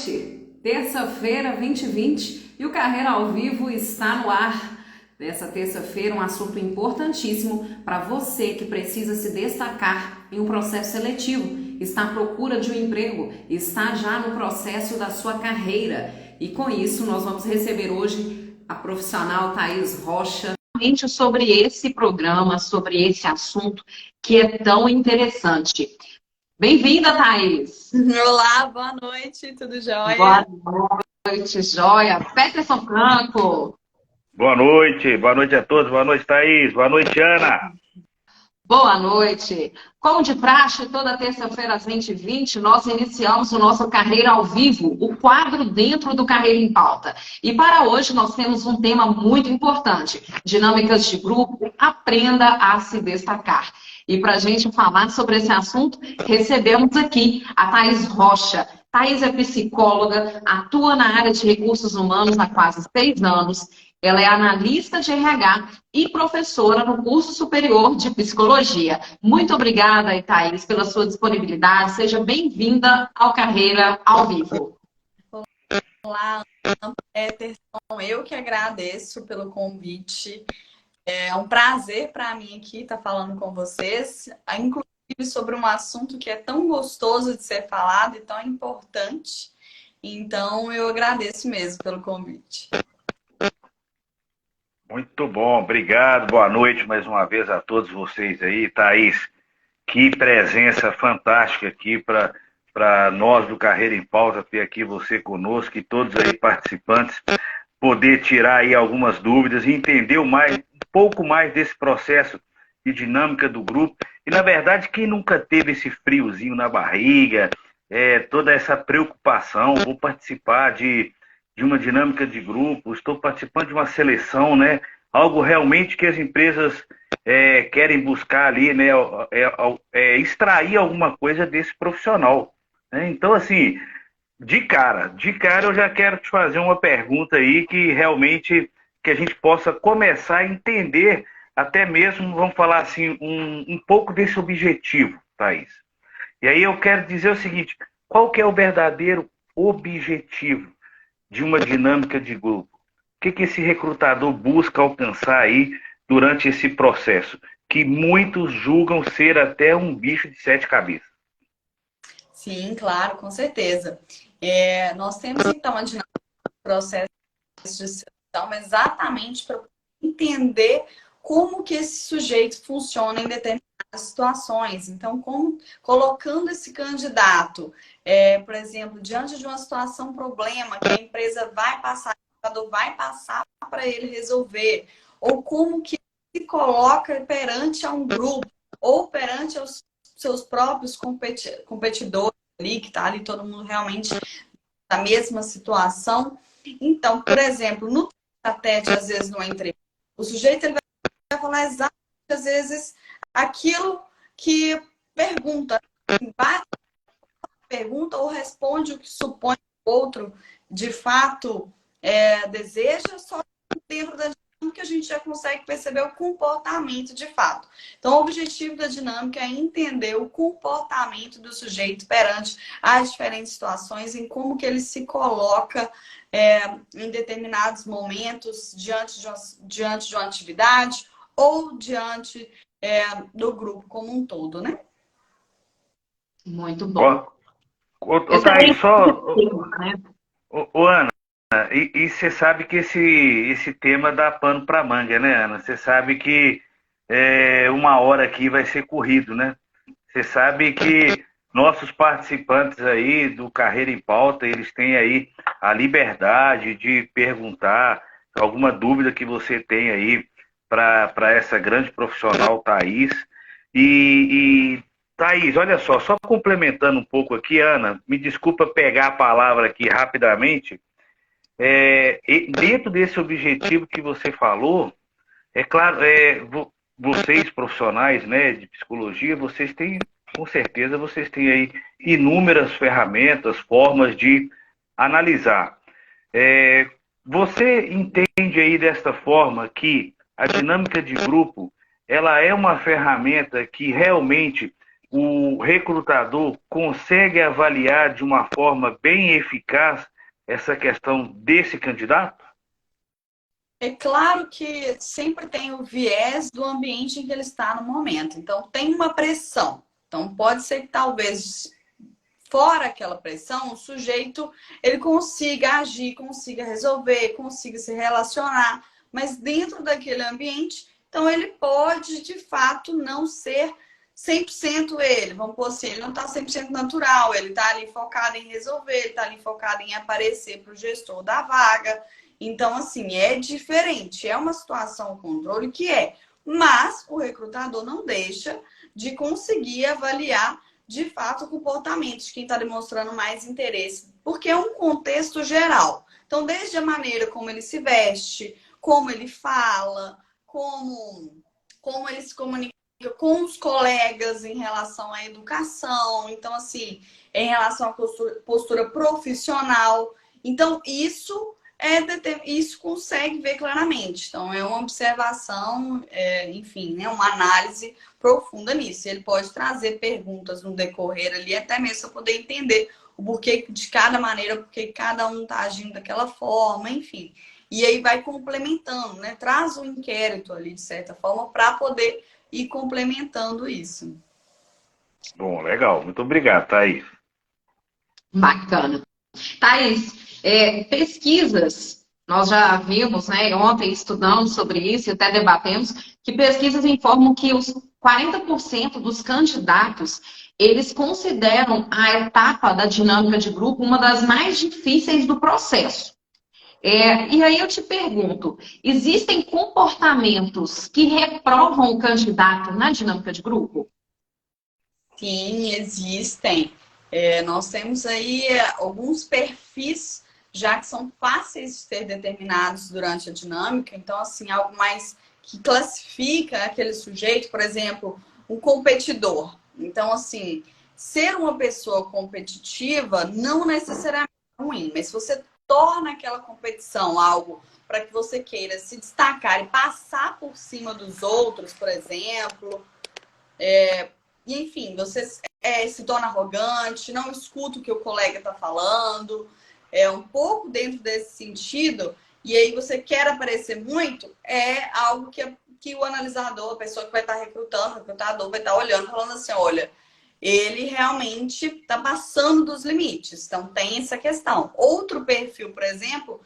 noite, terça-feira 2020 e o Carreira ao Vivo está no ar. Nessa terça-feira, um assunto importantíssimo para você que precisa se destacar em um processo seletivo, está à procura de um emprego, está já no processo da sua carreira. E com isso, nós vamos receber hoje a profissional Thaís Rocha sobre esse programa, sobre esse assunto que é tão interessante. Bem-vinda, Thaís! Olá, boa noite, tudo jóia? Boa noite, jóia. Peterson Franco. Boa noite a todos, boa noite, Thaís, boa noite, Ana. Boa noite. Como de praxe, toda terça-feira às 20h20, nós iniciamos o nosso Carreira ao Vivo, o quadro dentro do Carreira em Pauta. E para hoje nós temos um tema muito importante, dinâmicas de grupo, aprenda a se destacar. E para a gente falar sobre esse assunto, recebemos aqui a Thaís Rocha. Thaís é psicóloga, atua na área de recursos humanos há quase 6 anos. Ela é analista de RH e professora no curso superior de psicologia. Muito obrigada, Thaís, pela sua disponibilidade. Seja bem-vinda ao Carreira ao Vivo. Olá, Peterson. Eu que agradeço pelo convite. É um prazer para mim aqui estar falando com vocês, inclusive sobre um assunto que é tão gostoso de ser falado e tão importante. Então, eu agradeço mesmo pelo convite. Muito bom, obrigado, boa noite mais uma vez a todos vocês aí. Thaís, que presença fantástica aqui para nós do Carreira em Pauta, ter aqui você conosco e todos aí participantes, poder tirar aí algumas dúvidas e entender um pouco mais desse processo de dinâmica do grupo. E, na verdade, quem nunca teve esse friozinho na barriga, toda essa preocupação, vou participar de uma dinâmica de grupo, estou participando de uma seleção, né? Algo realmente que as empresas querem buscar ali, né? Extrair alguma coisa desse profissional, né? Então, assim, de cara eu já quero te fazer uma pergunta aí que realmente que a gente possa começar a entender, até mesmo, vamos falar assim, um pouco desse objetivo, Thaís. E aí eu quero dizer o seguinte, qual que é o verdadeiro objetivo de uma dinâmica de grupo? O que esse recrutador busca alcançar aí durante esse processo, que muitos julgam ser até um bicho de 7 cabeças? Sim, claro, com certeza. Nós temos, então, a dinâmica do processo de seleção exatamente para entender como que esse sujeito funciona em determinadas situações. Então, colocando esse candidato, por exemplo, diante de uma situação problema que a empresa vai passar, o recrutador vai passar para ele resolver, ou como que se coloca perante a um grupo, ou perante os seus próprios competidores ali, que está ali todo mundo realmente na mesma situação. Então, por exemplo, no tete, às vezes, numa entrevista, o sujeito ele vai falar exatamente, às vezes, aquilo que pergunta. Bate a pergunta ou responde o que supõe que o outro, de fato, deseja, só dentro da dinâmica a gente já consegue perceber o comportamento de fato. Então, o objetivo da dinâmica é entender o comportamento do sujeito perante as diferentes situações, em como que ele se coloca em determinados momentos diante de uma atividade ou diante do grupo como um todo, né? Muito bom. Thaís, Ana, e você sabe que esse tema dá pano para manga, né, Ana? Você sabe que uma hora aqui vai ser corrido, né? Você sabe que nossos participantes aí do Carreira em Pauta, eles têm aí a liberdade de perguntar alguma dúvida que você tem aí para essa grande profissional, Thaís. Thaís, olha só complementando um pouco aqui, Ana, me desculpa pegar a palavra aqui rapidamente. Dentro desse objetivo que você falou, é claro, vocês profissionais, né, de psicologia, vocês têm, com certeza, vocês têm aí inúmeras ferramentas, formas de analisar. Você entende aí desta forma que a dinâmica de grupo, ela é uma ferramenta que realmente o recrutador consegue avaliar de uma forma bem eficaz essa questão desse candidato? É claro que sempre tem o viés do ambiente em que ele está no momento. Então, tem uma pressão. Então, pode ser que talvez fora aquela pressão, o sujeito ele consiga agir, consiga resolver, consiga se relacionar, mas dentro daquele ambiente, então ele pode, de fato, não ser 100% ele. Vamos pôr assim, ele não está 100% natural, ele está ali focado em resolver, ele está ali focado em aparecer para o gestor da vaga. Então, assim, é diferente, é uma situação, controle que é, mas o recrutador não deixa de conseguir avaliar de fato o comportamento de quem está demonstrando mais interesse, porque é um contexto geral. Então, desde a maneira como ele se veste, como ele fala, como ele se comunica com os colegas em relação à educação, então, assim, em relação à postura profissional. Então, isso consegue ver claramente. Então, é uma observação, enfim, né, uma análise profunda nisso. Ele pode trazer perguntas no decorrer ali, até mesmo para poder entender o porquê de cada maneira, porque cada um está agindo daquela forma, enfim. E aí vai complementando, né? Traz um inquérito ali, de certa forma, para poder ir complementando isso. Bom, legal. Muito obrigado, Thaís. Bacana. Thaís, pesquisas, nós já vimos, né, ontem estudamos sobre isso e até debatemos, que pesquisas informam que os 40% dos candidatos, eles consideram a etapa da dinâmica de grupo uma das mais difíceis do processo. E aí eu te pergunto, existem comportamentos que reprovam o candidato na dinâmica de grupo? Sim, existem. Nós temos aí alguns perfis já que são fáceis de ser determinados durante a dinâmica. Então, assim, algo mais que classifica aquele sujeito, por exemplo, um competidor. Então, assim, ser uma pessoa competitiva não necessariamente é ruim, mas se você torna aquela competição algo para que você queira se destacar e passar por cima dos outros, por exemplo, e enfim, você se torna arrogante, não escuta o que o colega está falando, um pouco dentro desse sentido, e aí você quer aparecer muito, é algo que o analisador, a pessoa que vai estar recrutando, o recrutador vai estar olhando, falando assim, olha, ele realmente está passando dos limites. Então, tem essa questão. Outro perfil, por exemplo,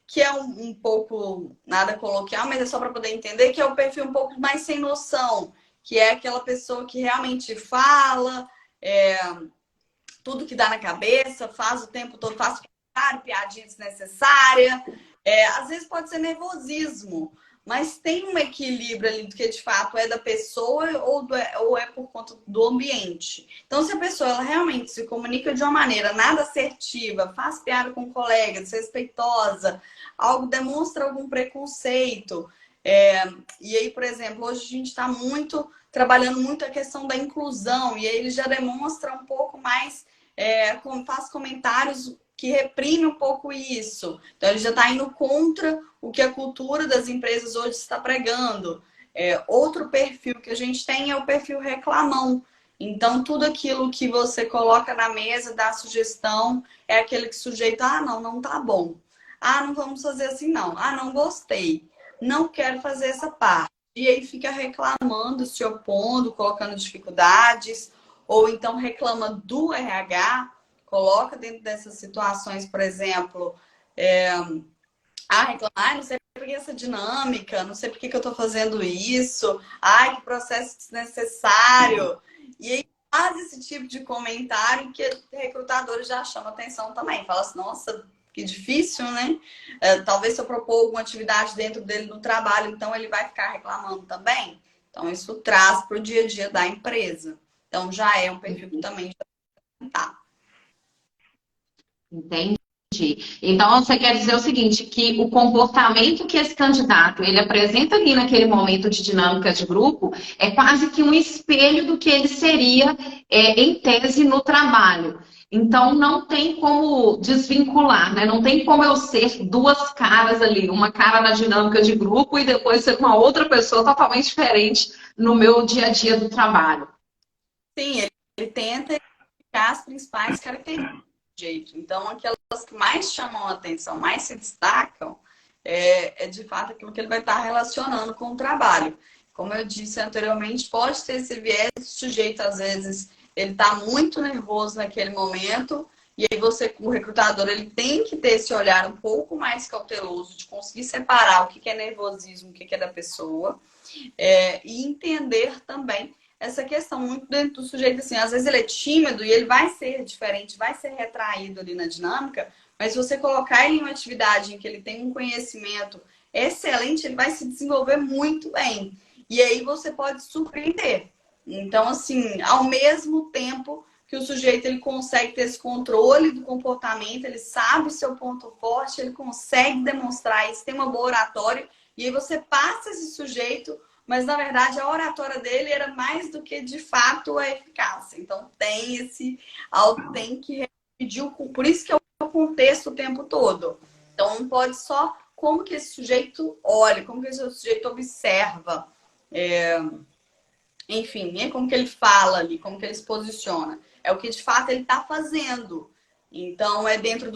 que é um pouco, nada coloquial, mas é só para poder entender, que é o perfil um pouco mais sem noção, que é aquela pessoa que realmente fala tudo que dá na cabeça, faz o tempo todo, faz piadinha desnecessária. Às vezes pode ser nervosismo, mas tem um equilíbrio ali do que de fato é da pessoa ou é por conta do ambiente. Então, se a pessoa ela realmente se comunica de uma maneira nada assertiva, faz piada com o colega, desrespeitosa, algo demonstra algum preconceito. E aí, por exemplo, hoje a gente está trabalhando muito a questão da inclusão, e aí ele já demonstra um pouco mais, faz comentários que reprime um pouco isso. Então, ele já está indo contra o que a cultura das empresas hoje está pregando. Outro perfil que a gente tem é o perfil reclamão. Então, tudo aquilo que você coloca na mesa, dá sugestão, é aquele que o sujeito, não tá bom. Não vamos fazer assim, não. Não gostei. Não quero fazer essa parte. E aí fica reclamando, se opondo, colocando dificuldades, ou então reclama do RH, coloca dentro dessas situações, por exemplo, reclamar, não sei por que essa dinâmica, não sei por que eu estou fazendo isso, que processo desnecessário. E aí faz esse tipo de comentário que recrutadores já chamam atenção também. Fala assim, nossa, que difícil, né? Talvez se eu propor alguma atividade dentro dele no trabalho, então ele vai ficar reclamando também. Então isso traz para o dia a dia da empresa. Então já é um perfil que também já está. Entendi. Então, você quer dizer o seguinte, que o comportamento que esse candidato ele apresenta ali naquele momento de dinâmica de grupo é quase que um espelho do que ele seria em tese no trabalho. Então, não tem como desvincular, né? Não tem como eu ser duas caras ali, uma cara na dinâmica de grupo e depois ser uma outra pessoa totalmente diferente no meu dia a dia do trabalho. Sim, ele tenta identificar as principais características do sujeito. Então, aquelas que mais chamam a atenção, mais se destacam, é de fato aquilo que ele vai estar relacionando com o trabalho. Como eu disse anteriormente, pode ter esse viés do sujeito, às vezes, ele está muito nervoso naquele momento, e aí você, como recrutador, ele tem que ter esse olhar um pouco mais cauteloso, de conseguir separar o que é nervosismo, o que é da pessoa, e entender também essa questão muito dentro do sujeito, assim, às vezes ele é tímido e ele vai ser diferente, vai ser retraído ali na dinâmica, mas se você colocar ele em uma atividade em que ele tem um conhecimento excelente, ele vai se desenvolver muito bem. E aí você pode surpreender. Então, assim, ao mesmo tempo que o sujeito ele consegue ter esse controle do comportamento, ele sabe o seu ponto forte, ele consegue demonstrar isso, tem uma boa oratória, e aí você passa esse sujeito, mas na verdade a oratória dele era mais do que de fato a eficácia. Então tem tem que repetir, por isso que é o contexto o tempo todo. Então não pode só como que esse sujeito olha, como que esse sujeito observa, enfim, né? Como que ele fala ali, como que ele se posiciona. É o que de fato ele está fazendo. Então, é dentro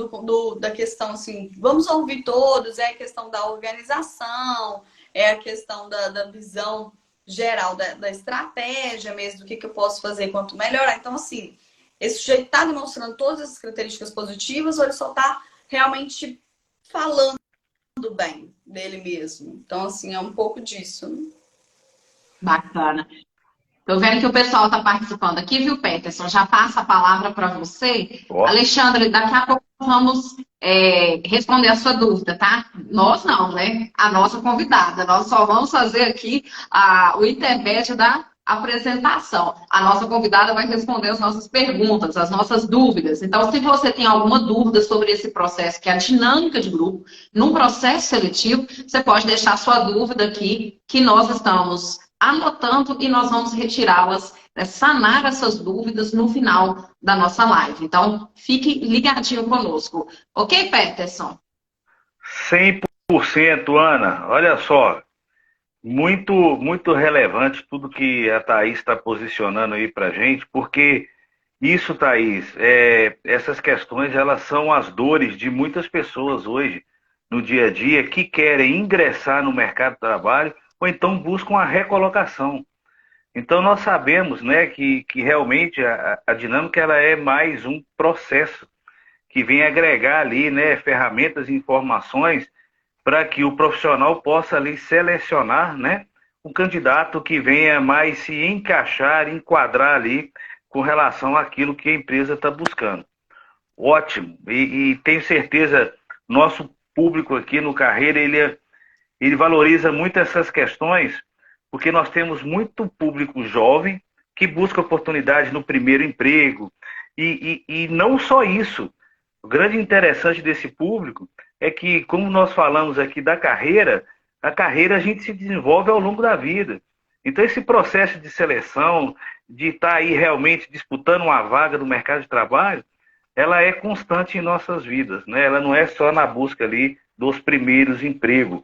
da questão, assim, vamos ouvir todos, é a questão da organização, é a questão da visão geral da estratégia mesmo, do que eu posso fazer quanto melhorar. Então, assim, esse sujeito está demonstrando todas essas características positivas ou ele só está realmente falando bem dele mesmo? Então, assim, é um pouco disso, né? Bacana. Tô vendo que o pessoal está participando aqui, viu, Peterson? Já passa a palavra para você. Ó, Alexandre, daqui a pouco vamos responder a sua dúvida, tá? Nós não, né? A nossa convidada. Nós só vamos fazer aqui o intermédio da apresentação. A nossa convidada vai responder as nossas perguntas, as nossas dúvidas. Então, se você tem alguma dúvida sobre esse processo, que é a dinâmica de grupo, num processo seletivo, você pode deixar sua dúvida aqui, que nós estamos anotando e nós vamos retirá-las, sanar essas dúvidas no final da nossa live. Então, fique ligadinho conosco. Ok, Peterson? 100%, Ana. Olha só, muito, muito relevante tudo que a Thaís está posicionando aí para gente, porque isso, Thaís, essas questões, elas são as dores de muitas pessoas hoje, no dia a dia, que querem ingressar no mercado de trabalho ou então buscam a recolocação. Então, nós sabemos, né, que realmente a dinâmica ela é mais um processo que vem agregar ali, né, ferramentas e informações para que o profissional possa ali selecionar, né, um candidato que venha mais se encaixar, enquadrar ali com relação àquilo que a empresa está buscando. Ótimo. E tenho certeza, nosso público aqui no Carreira, ele valoriza muito essas questões, porque nós temos muito público jovem que busca oportunidade no primeiro emprego. E não só isso. O grande interessante desse público é que, como nós falamos aqui da carreira, a carreira a gente se desenvolve ao longo da vida. Então, esse processo de seleção, de estar aí realmente disputando uma vaga no mercado de trabalho, ela é constante em nossas vidas, né? Ela não é só na busca ali dos primeiros empregos.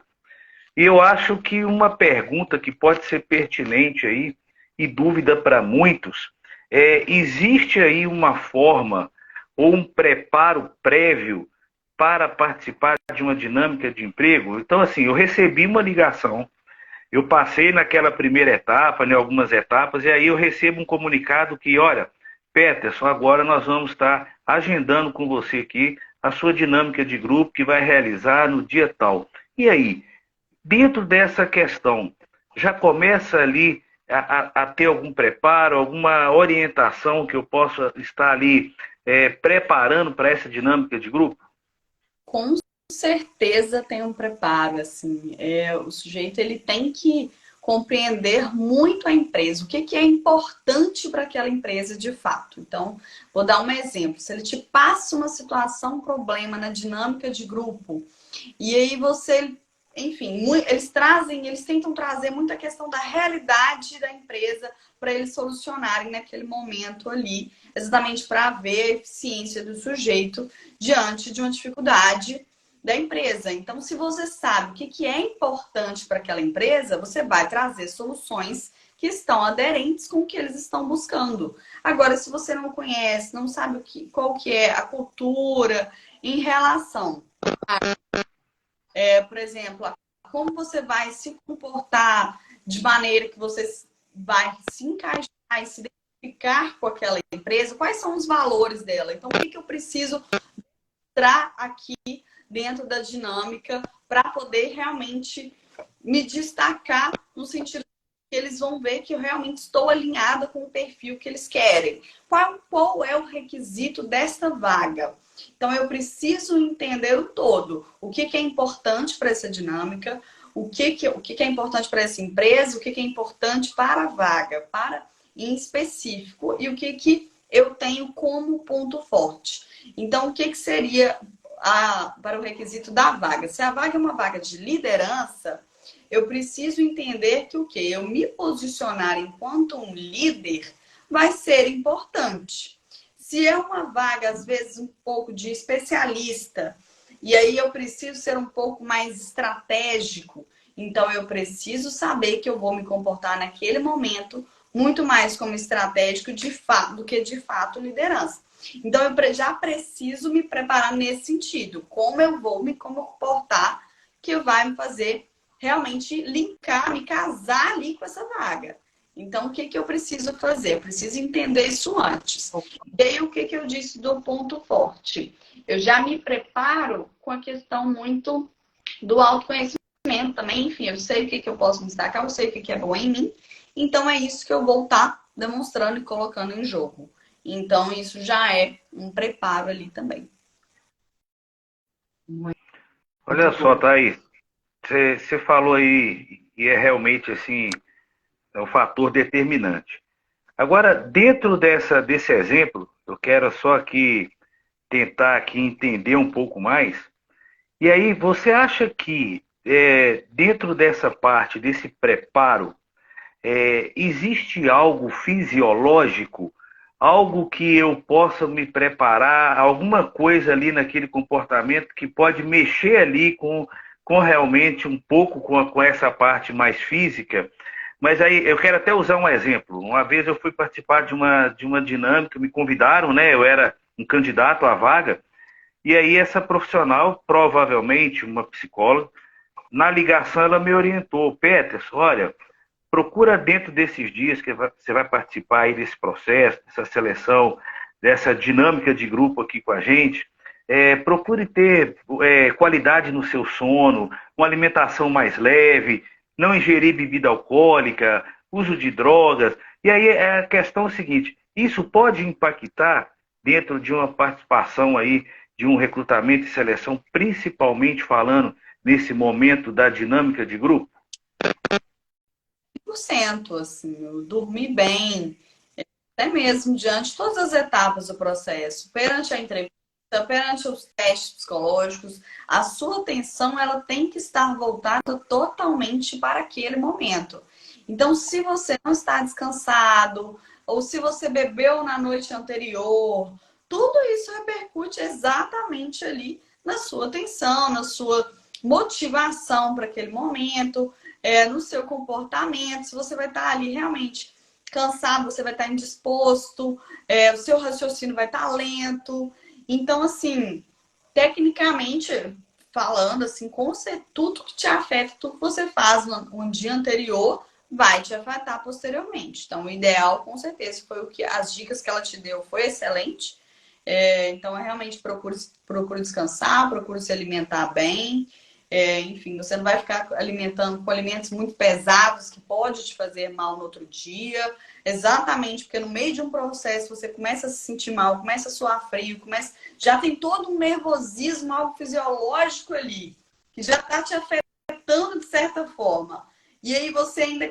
E eu acho que uma pergunta que pode ser pertinente aí, e dúvida para muitos, existe aí uma forma ou um preparo prévio para participar de uma dinâmica de emprego? Então, assim, eu recebi uma ligação, eu passei naquela primeira etapa, né, algumas etapas, e aí eu recebo um comunicado que, olha, Peterson, agora nós vamos estar agendando com você aqui a sua dinâmica de grupo que vai realizar no dia tal. E aí, dentro dessa questão, já começa ali a ter algum preparo, alguma orientação que eu possa estar ali preparando para essa dinâmica de grupo? Com certeza tem um preparo, assim. O sujeito ele tem que compreender muito a empresa, o que é importante para aquela empresa de fato. Então, vou dar um exemplo. Se ele te passa uma situação, um problema na dinâmica de grupo, e aí você, enfim, eles tentam trazer muita questão da realidade da empresa para eles solucionarem naquele momento ali, exatamente para ver a eficiência do sujeito diante de uma dificuldade da empresa. Então, se você sabe o que é importante para aquela empresa, você vai trazer soluções que estão aderentes com o que eles estão buscando. Agora, se você não conhece, não sabe qual que é a cultura em relação por exemplo, como você vai se comportar de maneira que você vai se encaixar e se identificar com aquela empresa, quais são os valores dela. Então, o que eu preciso entrar aqui dentro da dinâmica para poder realmente me destacar no sentido que eles vão ver que eu realmente estou alinhada com o perfil que eles querem. Qual é o requisito desta vaga? Então, eu preciso entender o todo. O que é importante para essa dinâmica, o que é importante para essa empresa, o que é importante para a vaga, em específico, e o que eu tenho como ponto forte. Então, o que seria para o requisito da vaga? Se a vaga é uma vaga de liderança, eu preciso entender que eu me posicionar enquanto um líder vai ser importante. Se é uma vaga, às vezes, um pouco de especialista, e aí eu preciso ser um pouco mais estratégico, então eu preciso saber que eu vou me comportar naquele momento muito mais como estratégico do que de fato liderança. Então eu já preciso me preparar nesse sentido. Como eu vou me comportar que vai me fazer realmente linkar, me casar ali com essa vaga. Então, o que eu preciso fazer? Eu preciso entender isso antes. E aí, o que eu disse do ponto forte? Eu já me preparo com a questão muito do autoconhecimento também. Enfim, eu sei o que eu posso me destacar, eu sei o que é bom em mim. Então, é isso que eu vou estar demonstrando e colocando em jogo. Então, isso já é um preparo ali também. Olha só, Thaís, você falou aí, e é realmente assim, é um fator determinante. Agora, dentro desse exemplo, eu quero só aqui tentar aqui entender um pouco mais. E aí, você acha que dentro dessa parte, desse preparo, existe algo fisiológico, algo que eu possa me preparar, alguma coisa ali naquele comportamento que pode mexer ali com realmente um pouco com essa parte mais física? Mas aí eu quero até usar um exemplo. Uma vez eu fui participar de uma dinâmica, me convidaram, né? Eu era um candidato à vaga, e aí essa profissional, provavelmente uma psicóloga, na ligação ela me orientou: Peterson, olha, procura dentro desses dias que você vai participar aí desse processo, dessa seleção, dessa dinâmica de grupo aqui com a gente, procure ter qualidade no seu sono, uma alimentação mais leve, não ingerir bebida alcoólica, uso de drogas. E aí a questão é a seguinte: isso pode impactar dentro de uma participação aí de um recrutamento e seleção, principalmente falando nesse momento da dinâmica de grupo? 100%, assim, eu dormi bem, até mesmo diante de todas as etapas do processo, perante a entrevista, perante os testes psicológicos, a sua atenção ela tem que estar voltada totalmente para aquele momento. Então, se você não está descansado, ou se você bebeu na noite anterior, tudo isso repercute exatamente ali na sua atenção, na sua motivação para aquele momento, no seu comportamento. Se você vai estar ali realmente cansado, você vai estar indisposto, o seu raciocínio vai estar lento. Então, assim, tecnicamente falando, assim, tudo que te afeta, tudo que você faz no dia anterior vai te afetar posteriormente. Então, o ideal, com certeza, foi as dicas que ela te deu foi excelente. Então, realmente procure descansar, procure se alimentar bem. Enfim, você não vai ficar alimentando com alimentos muito pesados que pode te fazer mal no outro dia. Exatamente, porque no meio de um processo você começa a se sentir mal, começa a suar frio, já tem todo um nervosismo, algo fisiológico ali, que já está te afetando de certa forma. E aí você ainda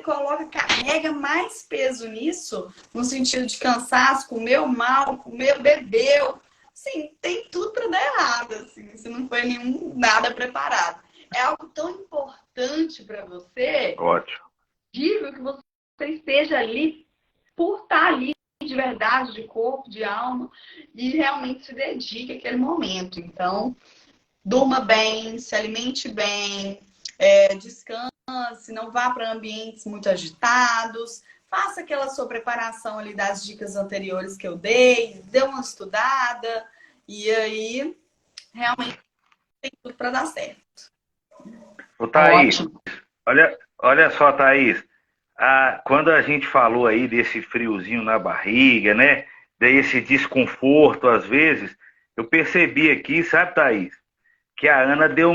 carrega mais peso nisso, no sentido de cansaço, comeu mal, bebeu. Sim, tem tudo para dar errado, assim, se não foi nada preparado. É algo tão importante para você. Ótimo. Digo que você esteja ali por estar ali de verdade, de corpo, de alma, e realmente se dedique àquele momento. Então, durma bem, se alimente bem, descanse, não vá para ambientes muito agitados, faça aquela sua preparação ali das dicas anteriores que eu dei, dê uma estudada, e aí realmente tem tudo para dar certo. Ô, Thaís, Ótimo. olha só, Thaís, quando a gente falou aí desse friozinho na barriga, né? Desse desconforto às vezes, eu percebi aqui, sabe, Thaís, que a Ana deu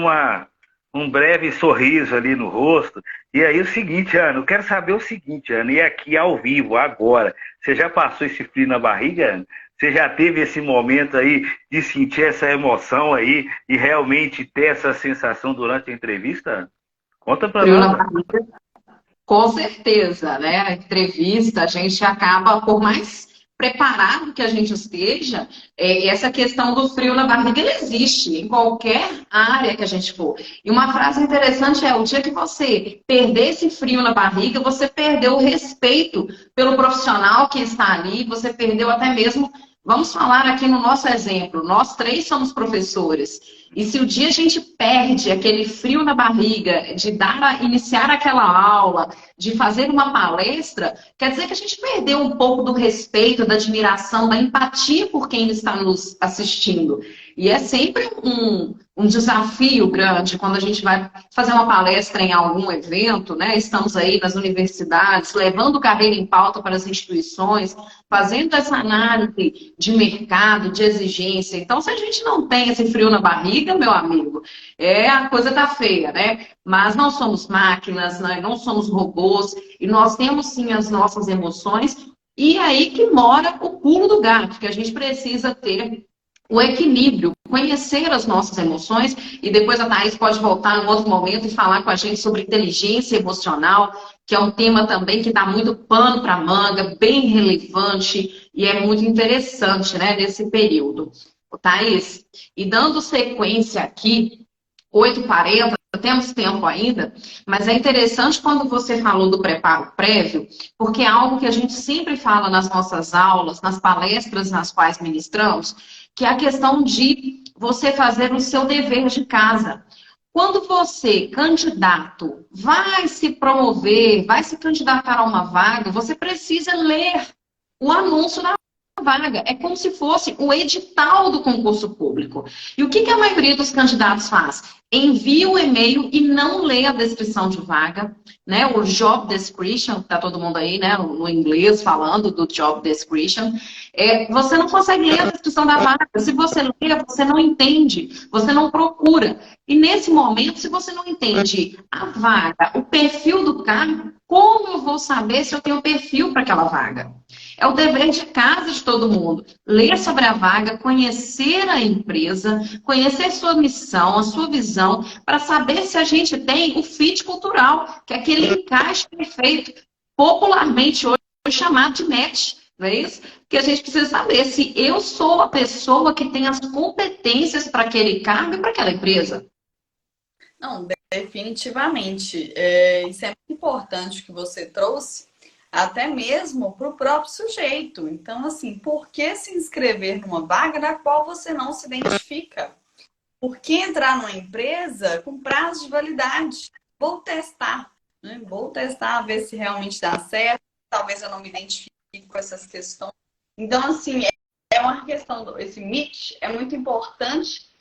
um breve sorriso ali no rosto. E aí o seguinte, Ana, eu quero saber o seguinte, Ana, e aqui ao vivo, agora, você já passou esse frio na barriga, Ana? Você já teve esse momento aí de sentir essa emoção aí e realmente ter essa sensação durante a entrevista, Ana? Conta pra Frio na nós, Ana. barriga. Com certeza, né? A entrevista, a gente acaba, por mais preparado que a gente esteja, essa questão do frio na barriga, ele existe em qualquer área que a gente for. E uma frase interessante é: o dia que você perder esse frio na barriga, você perdeu o respeito pelo profissional que está ali, você perdeu até mesmo. Vamos falar aqui no nosso exemplo, nós três somos professores. E se o dia a gente perde aquele frio na barriga de iniciar aquela aula, de fazer uma palestra, quer dizer que a gente perdeu um pouco do respeito, da admiração, da empatia por quem está nos assistindo. E é sempre um desafio grande quando a gente vai fazer uma palestra em algum evento, né? Estamos aí nas universidades, levando carreira em pauta para as instituições, fazendo essa análise de mercado, de exigência. Então, se a gente não tem esse frio na barriga, meu amigo, a coisa tá feia, né? Mas não somos máquinas, né? Não somos robôs, e nós temos sim as nossas emoções, e é aí que mora o pulo do gato, que a gente precisa ter o equilíbrio, conhecer as nossas emoções, e depois a Thaís pode voltar em outro momento e falar com a gente sobre inteligência emocional, que é um tema também que dá muito pano para manga, bem relevante e é muito interessante, né, nesse período. Thaís, e dando sequência aqui, 8h40, temos tempo ainda, mas é interessante quando você falou do preparo prévio, porque é algo que a gente sempre fala nas nossas aulas, nas palestras nas quais ministramos, que é a questão de você fazer o seu dever de casa. Quando você, candidato, vai se promover, vai se candidatar a uma vaga, você precisa ler o anúncio da vaga. É como se fosse o edital do concurso público. E o que a maioria dos candidatos faz? Envia o e-mail e não lê a descrição de vaga, né? O job description, tá todo mundo aí, né? No inglês falando do job description. Você não consegue ler a descrição da vaga. Se você lê, você não entende, você não procura. E nesse momento, se você não entende a vaga, o perfil do cargo, como eu vou saber se eu tenho perfil para aquela vaga? É o dever de casa de todo mundo. Ler sobre a vaga, conhecer a empresa, conhecer sua missão, a sua visão, para saber se a gente tem o fit cultural, que é aquele encaixe perfeito, popularmente hoje chamado de match. Não é isso? Porque a gente precisa saber se eu sou a pessoa que tem as competências para aquele cargo e para aquela empresa. Não, definitivamente. Isso é muito importante que você trouxe, até mesmo para o próprio sujeito. Então, assim, por que se inscrever numa vaga na qual você não se identifica? Por que entrar numa empresa com prazo de validade? Vou testar, né? Vou testar, ver se realmente dá certo. Talvez eu não me identifique com essas questões. Então, assim, é uma questão, esse mix é muito importante,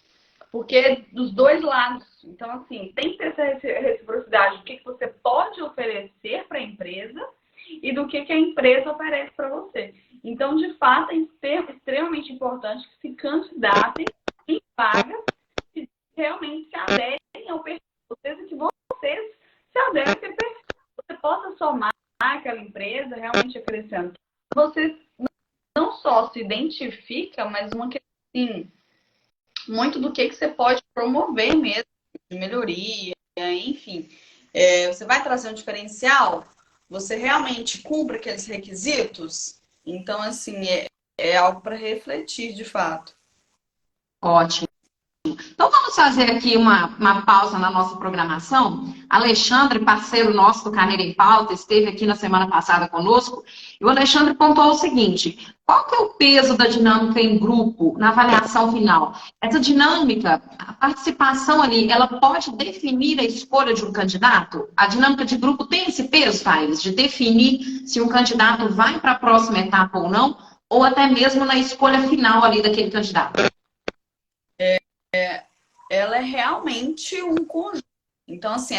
porque é dos dois lados. Então, assim, tem que ter essa reciprocidade do que você pode oferecer para a empresa e do que a empresa oferece para você. Então, de fato, é extremamente importante que se candidatem em vagas que realmente se aderem ao perfil de vocês e que vocês se aderem ao perfil. Você possa somar aquela empresa, realmente acrescentar. Você não só se identifica, mas uma questão, assim, muito do que você pode promover mesmo, de melhoria, enfim. Você vai trazer um diferencial? Você realmente cumpre aqueles requisitos? Então, assim, é algo para refletir, de fato. Ótimo. Então vamos fazer aqui uma pausa na nossa programação. Alexandre, parceiro nosso do Carreira em Pauta, esteve aqui na semana passada conosco, e o Alexandre pontuou o seguinte: qual que é o peso da dinâmica em grupo na avaliação final? Essa dinâmica, a participação ali, ela pode definir a escolha de um candidato? A dinâmica de grupo tem esse peso, Thaís, de definir se um candidato vai para a próxima etapa ou não, ou até mesmo na escolha final ali daquele candidato? Ela é realmente um conjunto. Então, assim,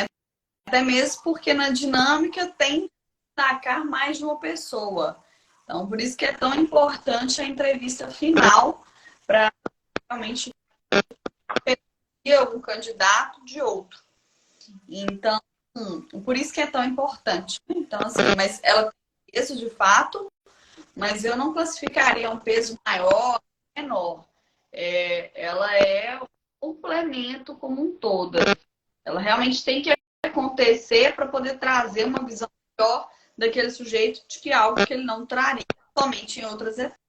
até mesmo porque na dinâmica tem que destacar mais de uma pessoa. Então, por isso que é tão importante a entrevista final para realmente um candidato de outro. Então, por isso que é tão importante. Então, assim, mas ela tem peso de fato, mas eu não classificaria um peso maior, menor. Ela é o complemento como um todo. Ela realmente tem que acontecer para poder trazer uma visão melhor daquele sujeito de que é algo que ele não traria somente em outras etapas.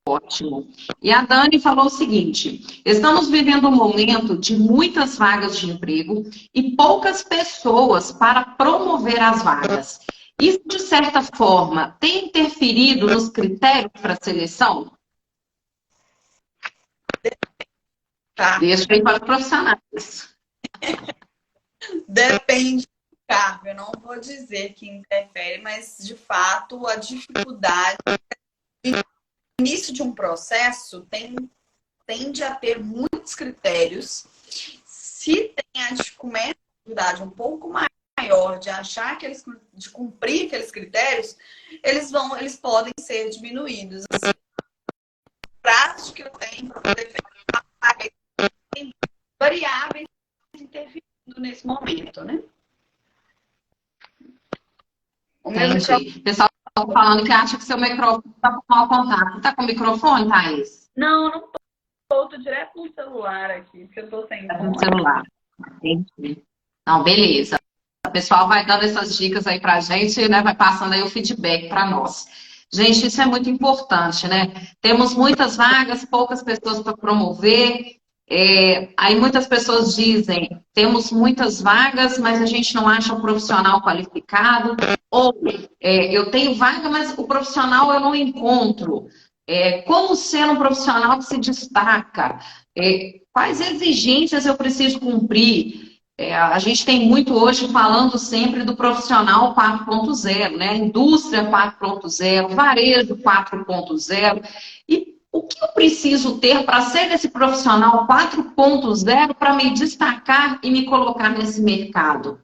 Ótimo. E a Dani falou o seguinte: estamos vivendo um momento de muitas vagas de emprego e poucas pessoas para promover as vagas. Isso, de certa forma, tem interferido nos critérios para a seleção? Tá. Deixa aí para os profissionais. Depende do cargo. Eu não vou dizer que interfere, mas, de fato, a dificuldade no início de um processo tende a ter muitos critérios. Se começa a dificuldade um pouco maior de achar de cumprir aqueles critérios, eles podem ser diminuídos. Assim, o prazo que eu tenho para poder tem variáveis interferindo nesse momento, né? Entendi. O pessoal está falando que acha que seu microfone está com mau contato. Está com o microfone, Thaís? Não estou. Estou direto no celular aqui, porque eu estou sem no celular. Entendi. Não, beleza. O pessoal vai dando essas dicas aí para a gente, né? Vai passando aí o feedback para nós. Gente, isso é muito importante, né? Temos muitas vagas, poucas pessoas para promover. Aí muitas pessoas dizem, temos muitas vagas, mas a gente não acha um profissional qualificado. Ou eu tenho vaga, mas o profissional eu não encontro. Como ser um profissional que se destaca? Quais exigências eu preciso cumprir? A gente tem muito hoje falando sempre do profissional 4.0, né? Indústria 4.0, varejo 4.0. E o que eu preciso ter para ser esse profissional 4.0 para me destacar e me colocar nesse mercado?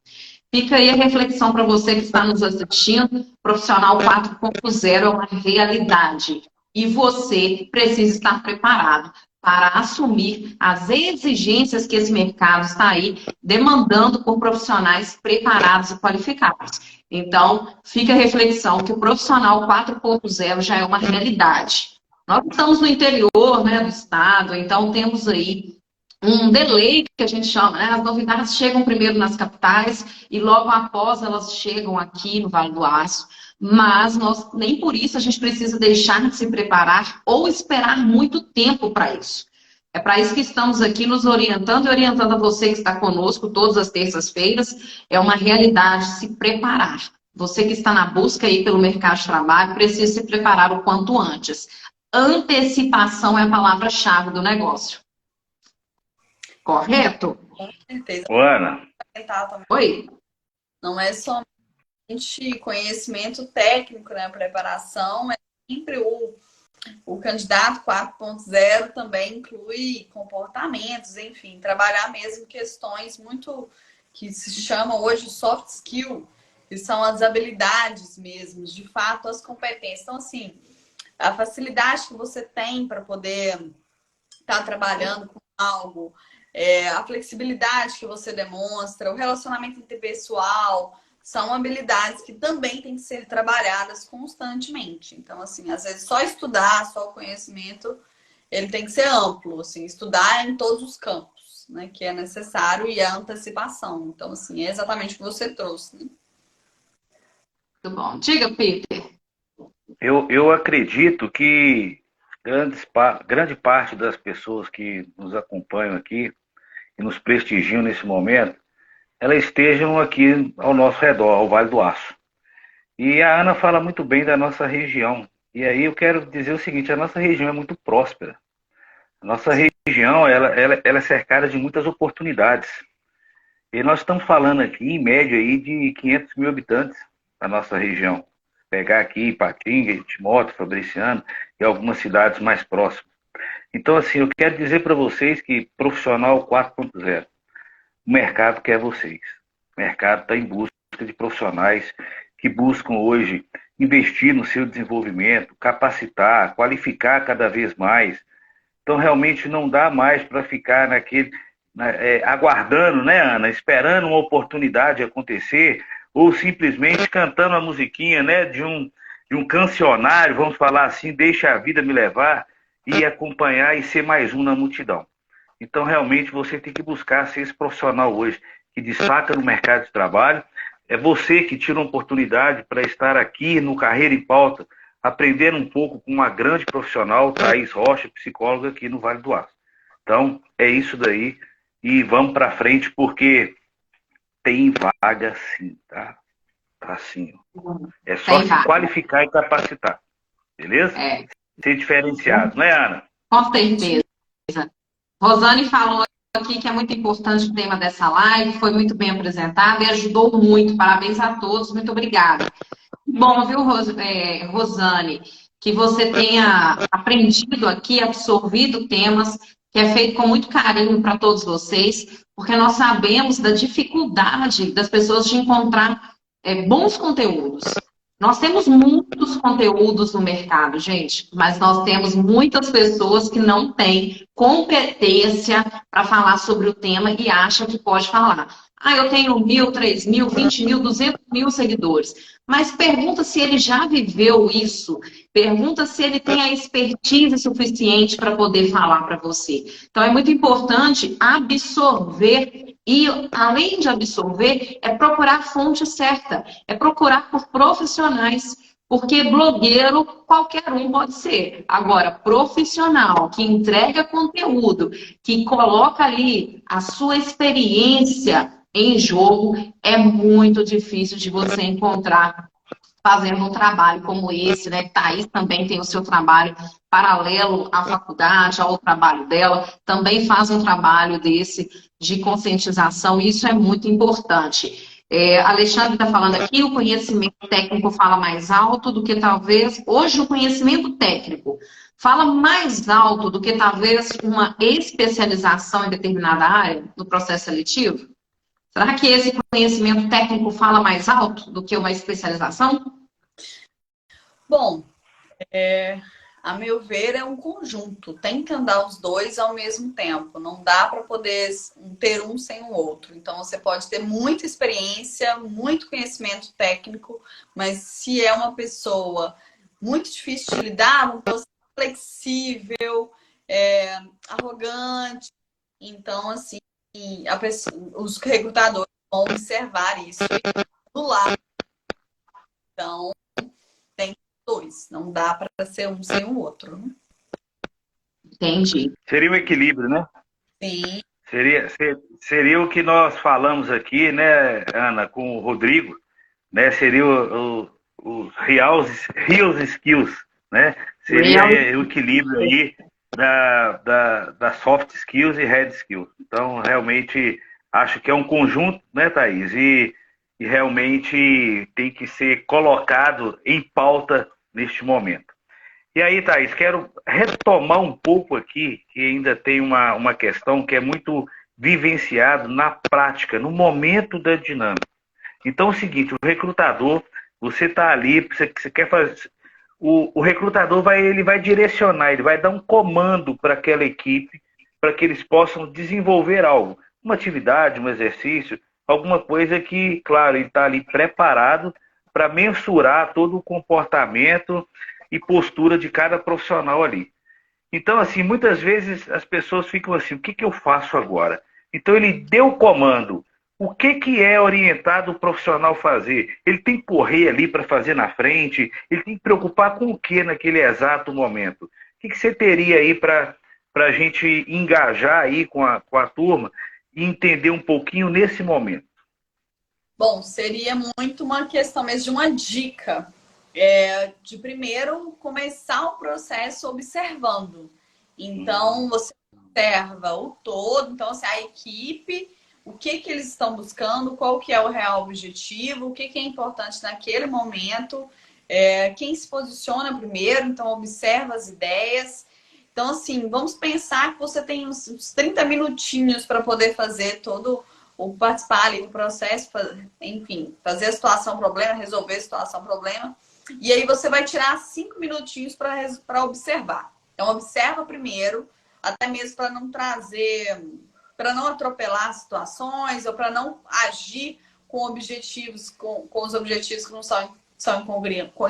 Fica aí a reflexão para você que está nos assistindo. Profissional 4.0 é uma realidade. E você precisa estar preparado para assumir as exigências que esse mercado está aí demandando por profissionais preparados e qualificados. Então, fica a reflexão que o profissional 4.0 já é uma realidade. Nós estamos no interior, né, do estado, então temos aí um delay, que a gente chama, né? As novidades chegam primeiro nas capitais e logo após elas chegam aqui no Vale do Aço. Mas nem por isso a gente precisa deixar de se preparar ou esperar muito tempo para isso. É para isso que estamos aqui nos orientando e orientando a você que está conosco todas as terças-feiras. É uma realidade se preparar. Você que está na busca aí pelo mercado de trabalho precisa se preparar o quanto antes. Antecipação é a palavra-chave do negócio. Correto? Com certeza. Ana. Oi? Não é somente conhecimento técnico, né? Preparação, é sempre o candidato 4.0 também inclui comportamentos, enfim, trabalhar mesmo questões muito que se chamam hoje soft skill, que são as habilidades mesmo, de fato, as competências. Então, assim, a facilidade que você tem para poder estar trabalhando com algo, a flexibilidade que você demonstra, o relacionamento interpessoal, são habilidades que também têm que ser trabalhadas constantemente. Então, assim, às vezes só estudar, só o conhecimento, ele tem que ser amplo, assim, estudar em todos os campos, né, que é necessário e a antecipação. Então, assim, é exatamente o que você trouxe, né? Muito bom. Diga, Peter. Eu acredito que grande parte das pessoas que nos acompanham aqui e nos prestigiam nesse momento, elas estejam aqui ao nosso redor, ao Vale do Aço. E a Ana fala muito bem da nossa região. E aí eu quero dizer o seguinte, a nossa região é muito próspera. A nossa região ela é cercada de muitas oportunidades. E nós estamos falando aqui, em média, aí, de 500 mil habitantes na nossa região. Pegar aqui Ipatinga, Timóteo, Fabriciano e algumas cidades mais próximas. Então, assim, eu quero dizer para vocês que profissional 4.0, o mercado quer vocês. O mercado está em busca de profissionais que buscam hoje investir no seu desenvolvimento, capacitar, qualificar cada vez mais. Então, realmente não dá mais para ficar aguardando, né, Ana? Esperando uma oportunidade acontecer ou simplesmente cantando a musiquinha, né, de um cancionário, vamos falar assim, deixa a vida me levar e acompanhar e ser mais um na multidão. Então, realmente, você tem que buscar ser esse profissional hoje que destaca no mercado de trabalho. É você que tira uma oportunidade para estar aqui no Carreira em Pauta, aprendendo um pouco com uma grande profissional, Thaís Rocha, psicóloga aqui no Vale do Aço. Então, é isso daí. E vamos para frente, porque tem vaga sim, tá? Tá sim. É só se qualificar e capacitar. Beleza? Ser diferenciado, não é, Ana? Com certeza. Rosane falou aqui que é muito importante o tema dessa live, foi muito bem apresentado e ajudou muito. Parabéns a todos, muito obrigada. Bom, viu, Rosane, que você tenha aprendido aqui, absorvido temas, que é feito com muito carinho para todos vocês, porque nós sabemos da dificuldade das pessoas de encontrar bons conteúdos. Nós temos muitos conteúdos no mercado, gente, mas nós temos muitas pessoas que não têm competência para falar sobre o tema e acham que pode falar. Ah, eu tenho 1.000, 3.000, 20.000, 200.000 seguidores. Mas pergunta se ele já viveu isso. Pergunta se ele tem a expertise suficiente para poder falar para você. Então, é muito importante absorver e, além de absorver, é procurar a fonte certa. É procurar por profissionais. Porque blogueiro, qualquer um pode ser. Agora, profissional que entrega conteúdo, que coloca ali a sua experiência em jogo, é muito difícil de você encontrar fazendo um trabalho como esse, né? Thaís também tem o seu trabalho paralelo à faculdade, ao trabalho dela, também faz um trabalho desse de conscientização, e isso é muito importante. Alexandre está falando aqui, o conhecimento técnico fala mais alto do que talvez... Hoje o conhecimento técnico fala mais alto do que talvez uma especialização em determinada área no processo seletivo? Será que esse conhecimento técnico fala mais alto do que uma especialização? Bom, a meu ver, é um conjunto. Tem que andar os dois ao mesmo tempo. Não dá para poder ter um sem o outro. Então, você pode ter muita experiência, muito conhecimento técnico, mas se é uma pessoa muito difícil de lidar, uma pessoa flexível, arrogante, então, assim, os recrutadores vão observar isso do lado. Então, tem dois. Não dá para ser um sem o outro. Né? Entendi. Seria um equilíbrio, né? Sim. Seria o que nós falamos aqui, né, Ana, com o Rodrigo, né? Seria os real skills, né? Seria o equilíbrio aí da soft skills e hard skills. Então, realmente, acho que é um conjunto, né, Thaís? E realmente tem que ser colocado em pauta neste momento. E aí, Thaís, quero retomar um pouco aqui, que ainda tem uma questão que é muito vivenciado na prática, no momento da dinâmica. Então é o seguinte, o recrutador, você está ali, você quer fazer... O recrutador ele vai direcionar, ele vai dar um comando para aquela equipe, para que eles possam desenvolver algo, uma atividade, um exercício, alguma coisa que, claro, ele está ali preparado para mensurar todo o comportamento e postura de cada profissional ali. Então, assim, muitas vezes as pessoas ficam assim, o que eu faço agora? Então, ele deu o comando. O que é orientado o profissional fazer? Ele tem que correr ali para fazer na frente? Ele tem que preocupar com o que naquele exato momento? que você teria aí para a gente engajar aí com a turma e entender um pouquinho nesse momento? Bom, seria muito uma questão mesmo de uma dica. De primeiro começar o processo observando. Então, você observa o todo, então assim, a equipe, o que eles estão buscando, qual que é o real objetivo, o que é importante naquele momento, quem se posiciona primeiro, então observa as ideias. Então, assim, vamos pensar que você tem uns 30 minutinhos para poder fazer todo o participar ali do processo, enfim, fazer a situação-problema, resolver a situação-problema. E aí você vai tirar 5 minutinhos para observar. Então, observa primeiro, até mesmo para não trazer, para não atropelar situações ou para não agir com objetivos, com os objetivos que não são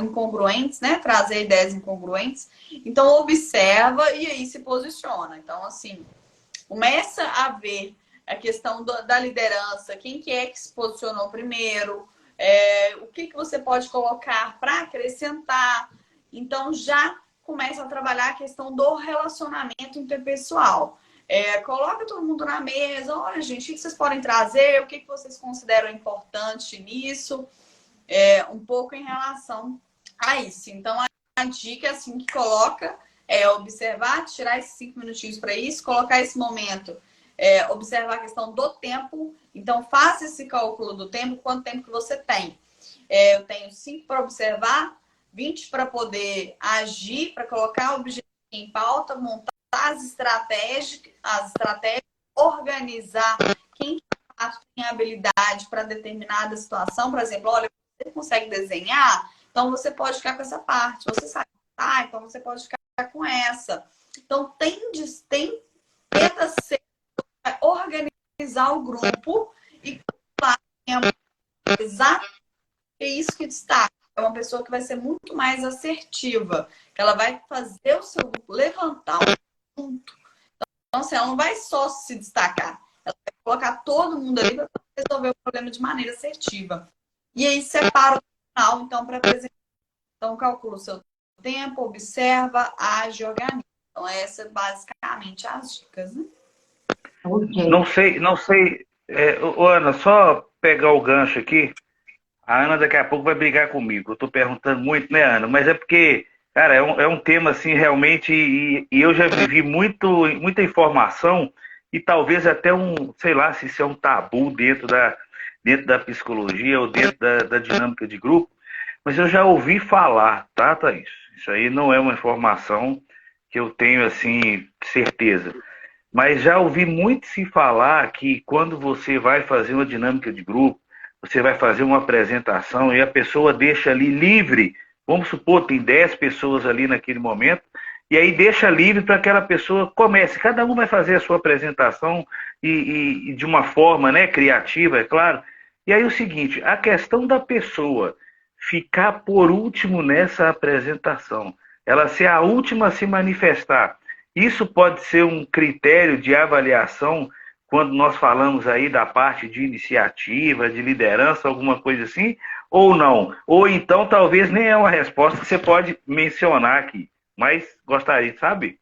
incongruentes, né? Trazer ideias incongruentes. Então, observa e aí se posiciona. Então, assim, começa a ver a questão da liderança, quem que é que se posicionou primeiro, o que você pode colocar para acrescentar. Então, já começa a trabalhar a questão do relacionamento interpessoal. Coloca todo mundo na mesa, olha, gente, o que vocês podem trazer, o que vocês consideram importante nisso, um pouco em relação a isso. Então, a dica assim que coloca é observar, tirar esses 5 minutinhos para isso, colocar esse momento, observar a questão do tempo. Então, faça esse cálculo do tempo, quanto tempo que você tem. Eu tenho 5 para observar, 20 para poder agir, para colocar o objetivo em pauta, montar as estratégias, organizar quem tem habilidade para determinada situação. Por exemplo, olha, você consegue desenhar, então você pode ficar com essa parte. Você sabe, então você pode ficar com essa. Então, tenta ser, organizar o grupo e exatamente isso que destaca. É uma pessoa que vai ser muito mais assertiva, que ela vai fazer o seu grupo levantar um ponto. Então, assim, ela não vai só se destacar, ela vai colocar todo mundo ali para resolver o problema de maneira assertiva. E aí separa o final, então, para apresentar. Então, calcula o seu tempo, observa, age, organiza. Então, essas basicamente as dicas, né? Ok. Não sei. Ana, só pegar o gancho aqui. A Ana daqui a pouco vai brigar comigo. Eu estou perguntando muito, né, Ana? Mas é porque, cara, é um tema assim realmente, e eu já vivi muita informação e talvez até sei lá, se isso é um tabu dentro da psicologia ou dentro da dinâmica de grupo, mas eu já ouvi falar, tá, Thaís? Isso aí não é uma informação que eu tenho assim certeza. Mas já ouvi muito se falar que quando você vai fazer uma dinâmica de grupo, você vai fazer uma apresentação e a pessoa deixa ali livre, vamos supor, tem 10 pessoas ali naquele momento, e aí deixa livre para que aquela pessoa comece. Cada um vai fazer a sua apresentação e de uma forma, né, criativa, é claro. E aí o seguinte, a questão da pessoa ficar por último nessa apresentação, ela ser a última a se manifestar, isso pode ser um critério de avaliação quando nós falamos aí da parte de iniciativa, de liderança, alguma coisa assim, ou não? Ou então talvez nem é uma resposta que você pode mencionar aqui, mas gostaria de saber.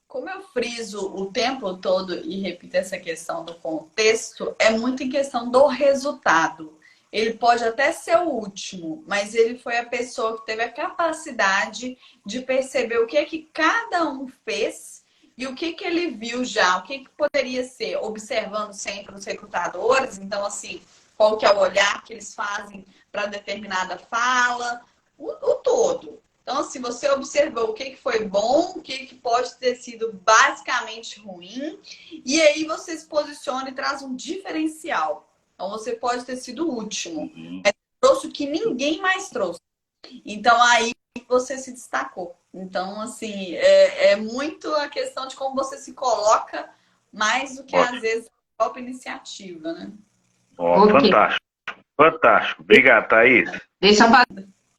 Como eu friso o tempo todo e repito essa questão do contexto, é muito em questão do resultado. Ele pode até ser o último, mas ele foi a pessoa que teve a capacidade de perceber o que é que cada um fez e o que ele viu já, o que poderia ser, observando sempre os recrutadores. Então, assim, qual que é o olhar que eles fazem para determinada fala, o todo. Então, se você observou o que foi bom, o que pode ter sido basicamente ruim, e aí você se posiciona e traz um diferencial. Então, você pode ter sido o último, mas trouxe o que ninguém mais trouxe. Então, aí você se destacou. Então, assim, é muito a questão de como você se coloca mais do que, às vezes, a própria iniciativa, né? Ok. Fantástico, fantástico. Obrigado, Thaís. Deixa eu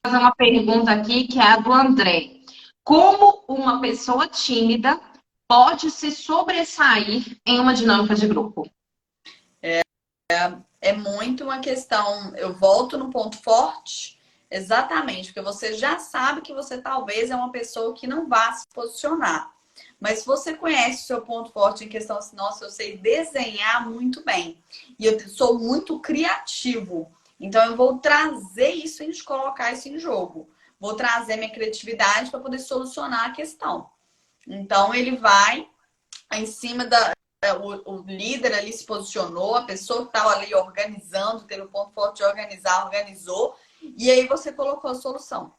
fazer uma pergunta aqui, que é a do André. Como uma pessoa tímida pode se sobressair em uma dinâmica de grupo? É muito uma questão, eu volto no ponto forte, Exatamente, porque você já sabe que você talvez é uma pessoa que não vá se posicionar. Mas se você conhece o seu ponto forte em questão assim, nossa, eu sei desenhar muito bem e eu sou muito criativo, então eu vou trazer isso e colocar isso em jogo. Vou trazer minha criatividade para poder solucionar a questão. Então ele vai em cima da o líder ali se posicionou, a pessoa que estava ali organizando, teve o ponto forte de organizar, organizou, e aí você colocou a solução.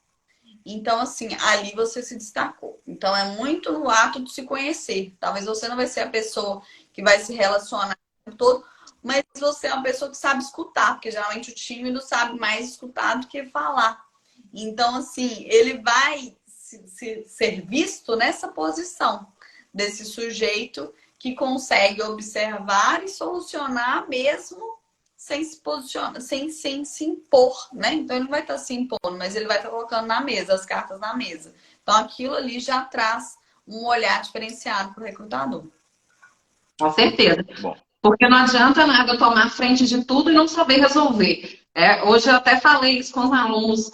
Então, assim, ali você se destacou. Então, é muito no ato de se conhecer. Talvez você não vai ser a pessoa que vai se relacionar o tempo todo, mas você é uma pessoa que sabe escutar, porque geralmente o tímido sabe mais escutar do que falar. Então, assim, ele vai ser visto nessa posição desse sujeito que consegue observar e solucionar mesmo sem se posicionar, sem se impor, né? Então ele não vai estar se impondo, mas ele vai estar colocando na mesa, as cartas na mesa. Então aquilo ali já traz um olhar diferenciado para o recrutador. Com certeza. Bom. Porque não adianta nada eu tomar frente de tudo e não saber resolver. Hoje eu até falei isso com os alunos,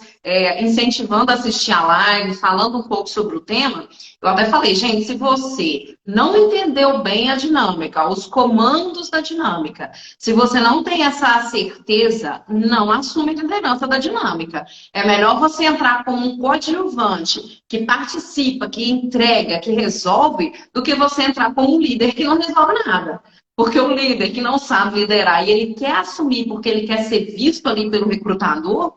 incentivando a assistir a live, falando um pouco sobre o tema. Eu até falei, gente, se você não entendeu bem a dinâmica, os comandos da dinâmica, se você não tem essa certeza, não assume a liderança da dinâmica. É melhor você entrar como um coadjuvante que participa, que entrega, que resolve, do que você entrar como um líder que não resolve nada. Porque o líder que não sabe liderar e ele quer assumir porque ele quer ser visto ali pelo recrutador,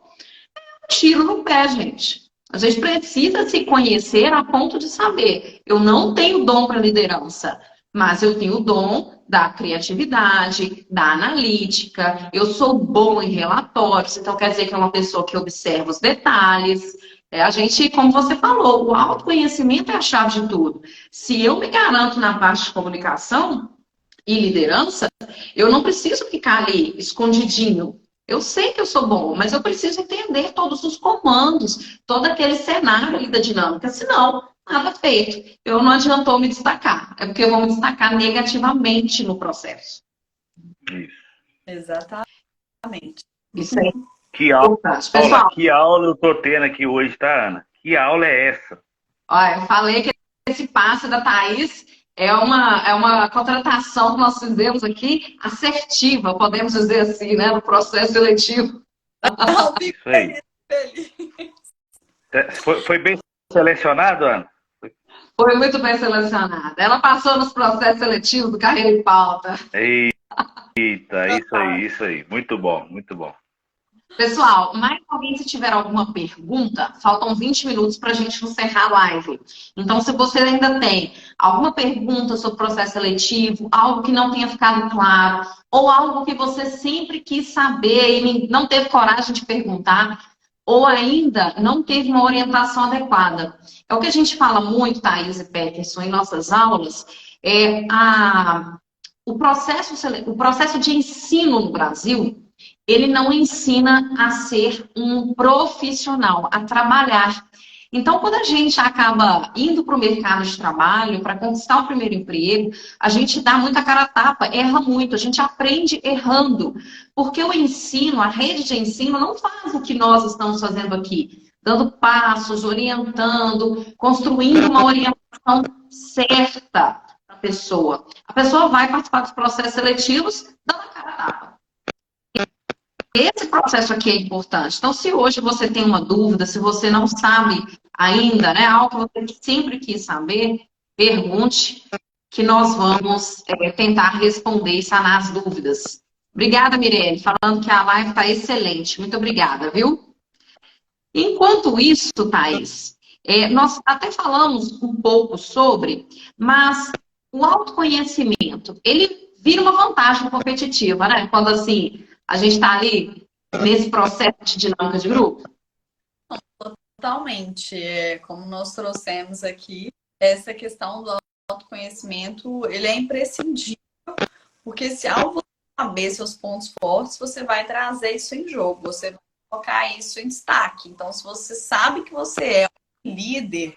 é um tiro no pé, gente. A gente precisa se conhecer a ponto de saber. Eu não tenho dom para liderança, mas eu tenho o dom da criatividade, da analítica. Eu sou bom em relatórios, então quer dizer que é uma pessoa que observa os detalhes. A gente, como você falou, o autoconhecimento é a chave de tudo. Se eu me garanto na parte de comunicação e liderança, eu não preciso ficar ali escondidinho. Eu sei que eu sou bom, mas eu preciso entender todos os comandos, todo aquele cenário ali da dinâmica, senão nada feito. Eu não adiantou me destacar, é porque eu vou me destacar negativamente no processo. Isso. Exatamente. Isso aí. Que aula, pessoal, que aula eu tô tendo aqui hoje, tá, Ana? Que aula é essa? Olha, eu falei que esse passe da Thaís é uma contratação que nós fizemos aqui assertiva, podemos dizer assim, né, no processo seletivo. Isso aí. Foi bem selecionado, Ana? Foi muito bem selecionada. Ela passou nos processos seletivos do Carreira em Pauta. Eita, isso aí. Muito bom, muito bom. Pessoal, mais alguém se tiver alguma pergunta, faltam 20 minutos para a gente encerrar a live. Então, se você ainda tem alguma pergunta sobre o processo seletivo, algo que não tenha ficado claro, ou algo que você sempre quis saber e não teve coragem de perguntar, ou ainda não teve uma orientação adequada. É o que a gente fala muito, Thaís e Peterson, em nossas aulas, o processo de ensino no Brasil, ele não ensina a ser um profissional, a trabalhar. Então, quando a gente acaba indo para o mercado de trabalho, para conquistar o primeiro emprego, a gente dá muita cara a tapa, erra muito, a gente aprende errando. Porque o ensino, a rede de ensino, não faz o que nós estamos fazendo aqui. Dando passos, orientando, construindo uma orientação certa para a pessoa. A pessoa vai participar dos processos seletivos dando a cara a tapa. Esse processo aqui é importante. Então, se hoje você tem uma dúvida, se você não sabe ainda, né, algo que você sempre quis saber, pergunte, que nós vamos tentar responder e sanar as dúvidas. Obrigada, Mirelle, falando que a live está excelente. Muito obrigada, viu? Enquanto isso, Thaís, nós até falamos um pouco sobre, mas o autoconhecimento, ele vira uma vantagem competitiva, né? Quando, assim, a gente está ali nesse processo de dinâmica de grupo? Totalmente. Como nós trouxemos aqui, essa questão do autoconhecimento, ele é imprescindível, porque se ao você saber seus pontos fortes, você vai trazer isso em jogo, você vai colocar isso em destaque. Então, se você sabe que você é um líder,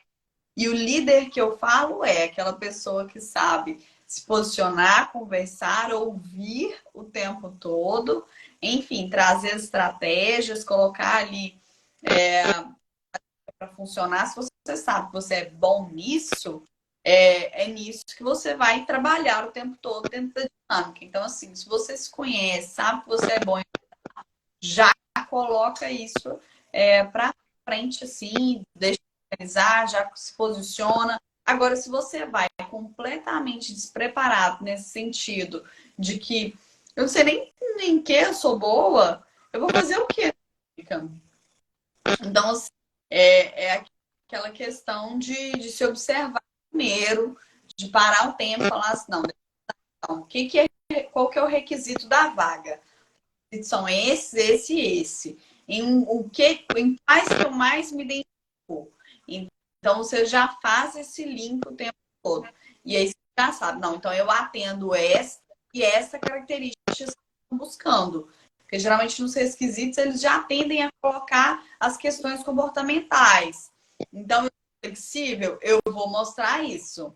e o líder que eu falo é aquela pessoa que sabe se posicionar, conversar, ouvir o tempo todo, enfim, trazer estratégias, colocar ali para funcionar, se você sabe que você é bom nisso, é nisso que você vai trabalhar o tempo todo dentro da dinâmica. Então, assim, se você se conhece, sabe que você é bom, já coloca isso para frente, assim, deixa organizar, já se posiciona. Agora, se você vai completamente despreparado nesse sentido de que eu não sei nem em que eu sou boa, eu vou fazer o quê? Então, assim, é aquela questão de se observar primeiro, de parar o tempo e falar assim, não, qual que é o requisito da vaga? São esses, esse e esse. Em quais que eu mais me identifico? Então, você já faz esse link o tempo todo. E aí você já sabe, não, então eu atendo essa e essa característica que vocês estão buscando. Porque geralmente nos requisitos eles já tendem a colocar as questões comportamentais. Então, eu sou flexível, eu vou mostrar isso.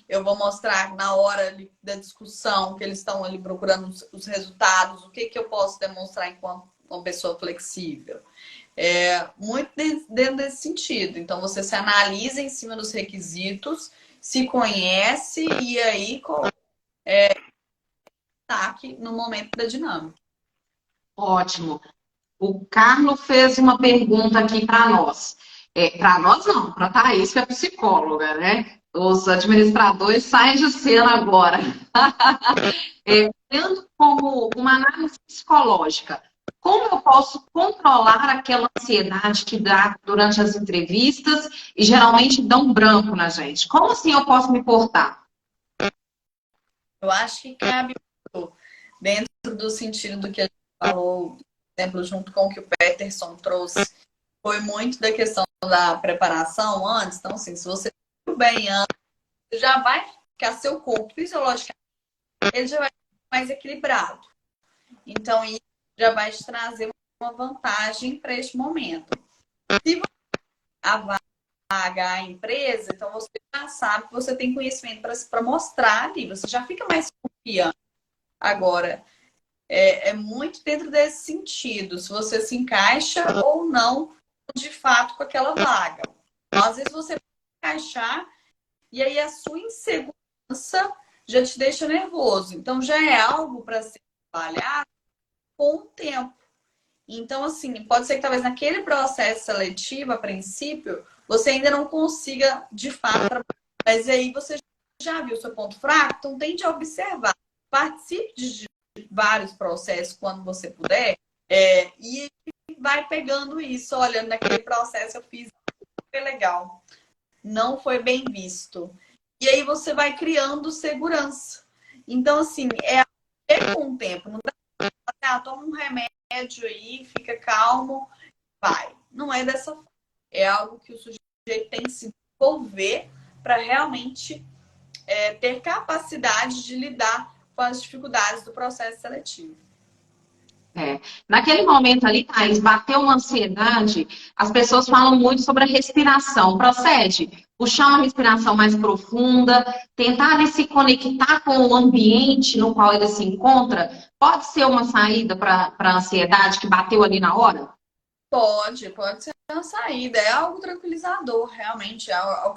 Eu vou mostrar na hora ali da discussão que eles estão ali procurando os resultados, o que eu posso demonstrar enquanto uma pessoa flexível. Muito dentro desse sentido. Então, você se analisa em cima dos requisitos, se conhece e aí coloca destaque no momento da dinâmica. Ótimo. O Carlos fez uma pergunta aqui para nós. Para nós não, para a Thaís, que é psicóloga, né? Os administradores saem de cena agora. Tendo como uma análise psicológica, como eu posso controlar aquela ansiedade que dá durante as entrevistas e geralmente dá um branco na gente? Como assim eu posso me portar? Eu acho que cabe dentro do sentido do que a gente falou, por exemplo, junto com o que o Peterson trouxe, foi muito da questão da preparação antes. Então, assim, se você for bem antes, já vai ficar seu corpo fisiologicamente, ele já vai ficar mais equilibrado. Então, isso já vai te trazer uma vantagem para este momento. Se você a vaga a empresa, então você já sabe que você tem conhecimento para mostrar ali, você já fica mais confiante. Agora, é muito dentro desse sentido, se você se encaixa ou não, de fato, com aquela vaga. Então, às vezes você vai encaixar e aí a sua insegurança já te deixa nervoso. Então, já é algo para ser trabalhado com o tempo. Então, assim, pode ser que talvez naquele processo seletivo, a princípio, você ainda não consiga, de fato, trabalhar. Mas aí você já viu o seu ponto fraco, então tente observar. Participe de vários processos quando você puder, e vai pegando isso. Olha, naquele processo eu fiz, foi legal, não foi bem visto. E aí você vai criando segurança. Então, assim, com o tempo. Não dá, toma um remédio aí, fica calmo, vai. Não é dessa forma. É algo que o sujeito tem que se desenvolver para realmente ter capacidade de lidar com as dificuldades do processo seletivo. Naquele momento ali, Thaís, bateu uma ansiedade, as pessoas falam muito sobre a respiração. Procede? Puxar uma respiração mais profunda, tentar ali, se conectar com o ambiente no qual ele se encontra. Pode ser uma saída para a ansiedade que bateu ali na hora? Pode ser uma saída. É algo tranquilizador, realmente. É a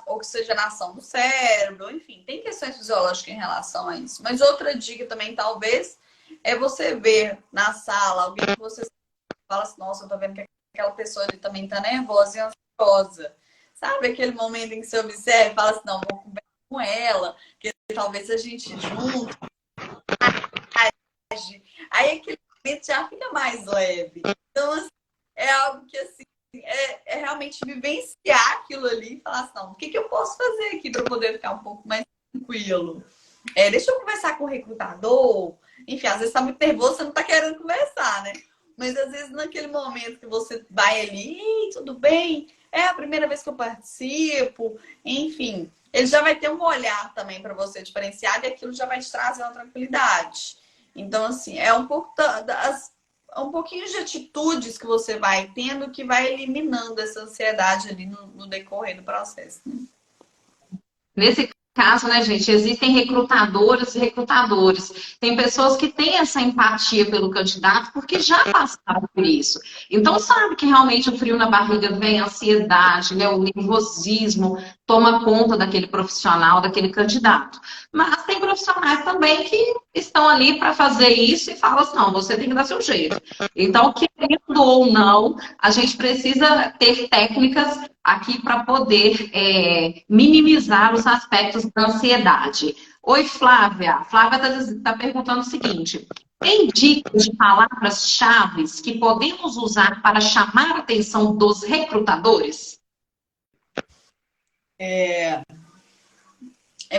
oxigenação do cérebro, enfim. Tem questões fisiológicas em relação a isso. Mas outra dica também, talvez, é você ver na sala alguém que você fala assim, nossa, eu tô vendo que aquela pessoa ali também tá nervosa e ansiosa. Sabe aquele momento em que você observa e fala assim, não, vou conversar com ela, que talvez a gente junto. Aí aquele momento já fica mais leve. Então, assim, é algo que, assim, é realmente vivenciar aquilo ali e falar assim, não, o que eu posso fazer aqui para poder ficar um pouco mais tranquilo? Deixa eu conversar com o recrutador. Enfim, às vezes tá muito nervoso, você não tá querendo conversar, né? Mas às vezes naquele momento que você vai ali, tudo bem? É a primeira vez que eu participo. Enfim, ele já vai ter um olhar também para você diferenciado e aquilo já vai te trazer uma tranquilidade. Então, assim, é um pouco um pouquinho de atitudes que você vai tendo que vai eliminando essa ansiedade ali no decorrer do processo. Né? Nesse caso, né, gente, existem recrutadores e recrutadores. Tem pessoas que têm essa empatia pelo candidato porque já passaram por isso. Então, sabe que realmente o frio na barriga vem, a ansiedade, né, o nervosismo toma conta daquele profissional, daquele candidato. Mas tem profissionais também que estão ali para fazer isso e falam assim, não, você tem que dar seu jeito. Então, querendo ou não, a gente precisa ter técnicas aqui para poder minimizar os aspectos da ansiedade. Oi, Flávia. Flávia está perguntando o seguinte: tem dicas de palavras-chave que podemos usar para chamar a atenção dos recrutadores? É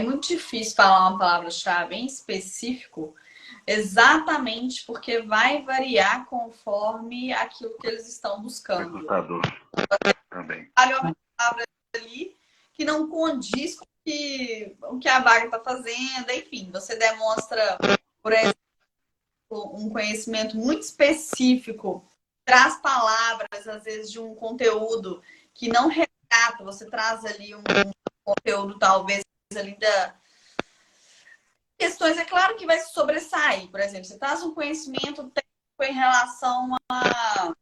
muito difícil falar uma palavra-chave em específico, exatamente porque vai variar conforme aquilo que eles estão buscando. Recrutador também. Uma palavra ali que não condiz com o que a vaga está fazendo, enfim, você demonstra, por exemplo, um conhecimento muito específico, traz palavras, às vezes, de um conteúdo que não retrata, você traz ali um conteúdo, talvez, ali da questões, é claro que vai se sobressair. Por exemplo, você traz um conhecimento técnico em relação à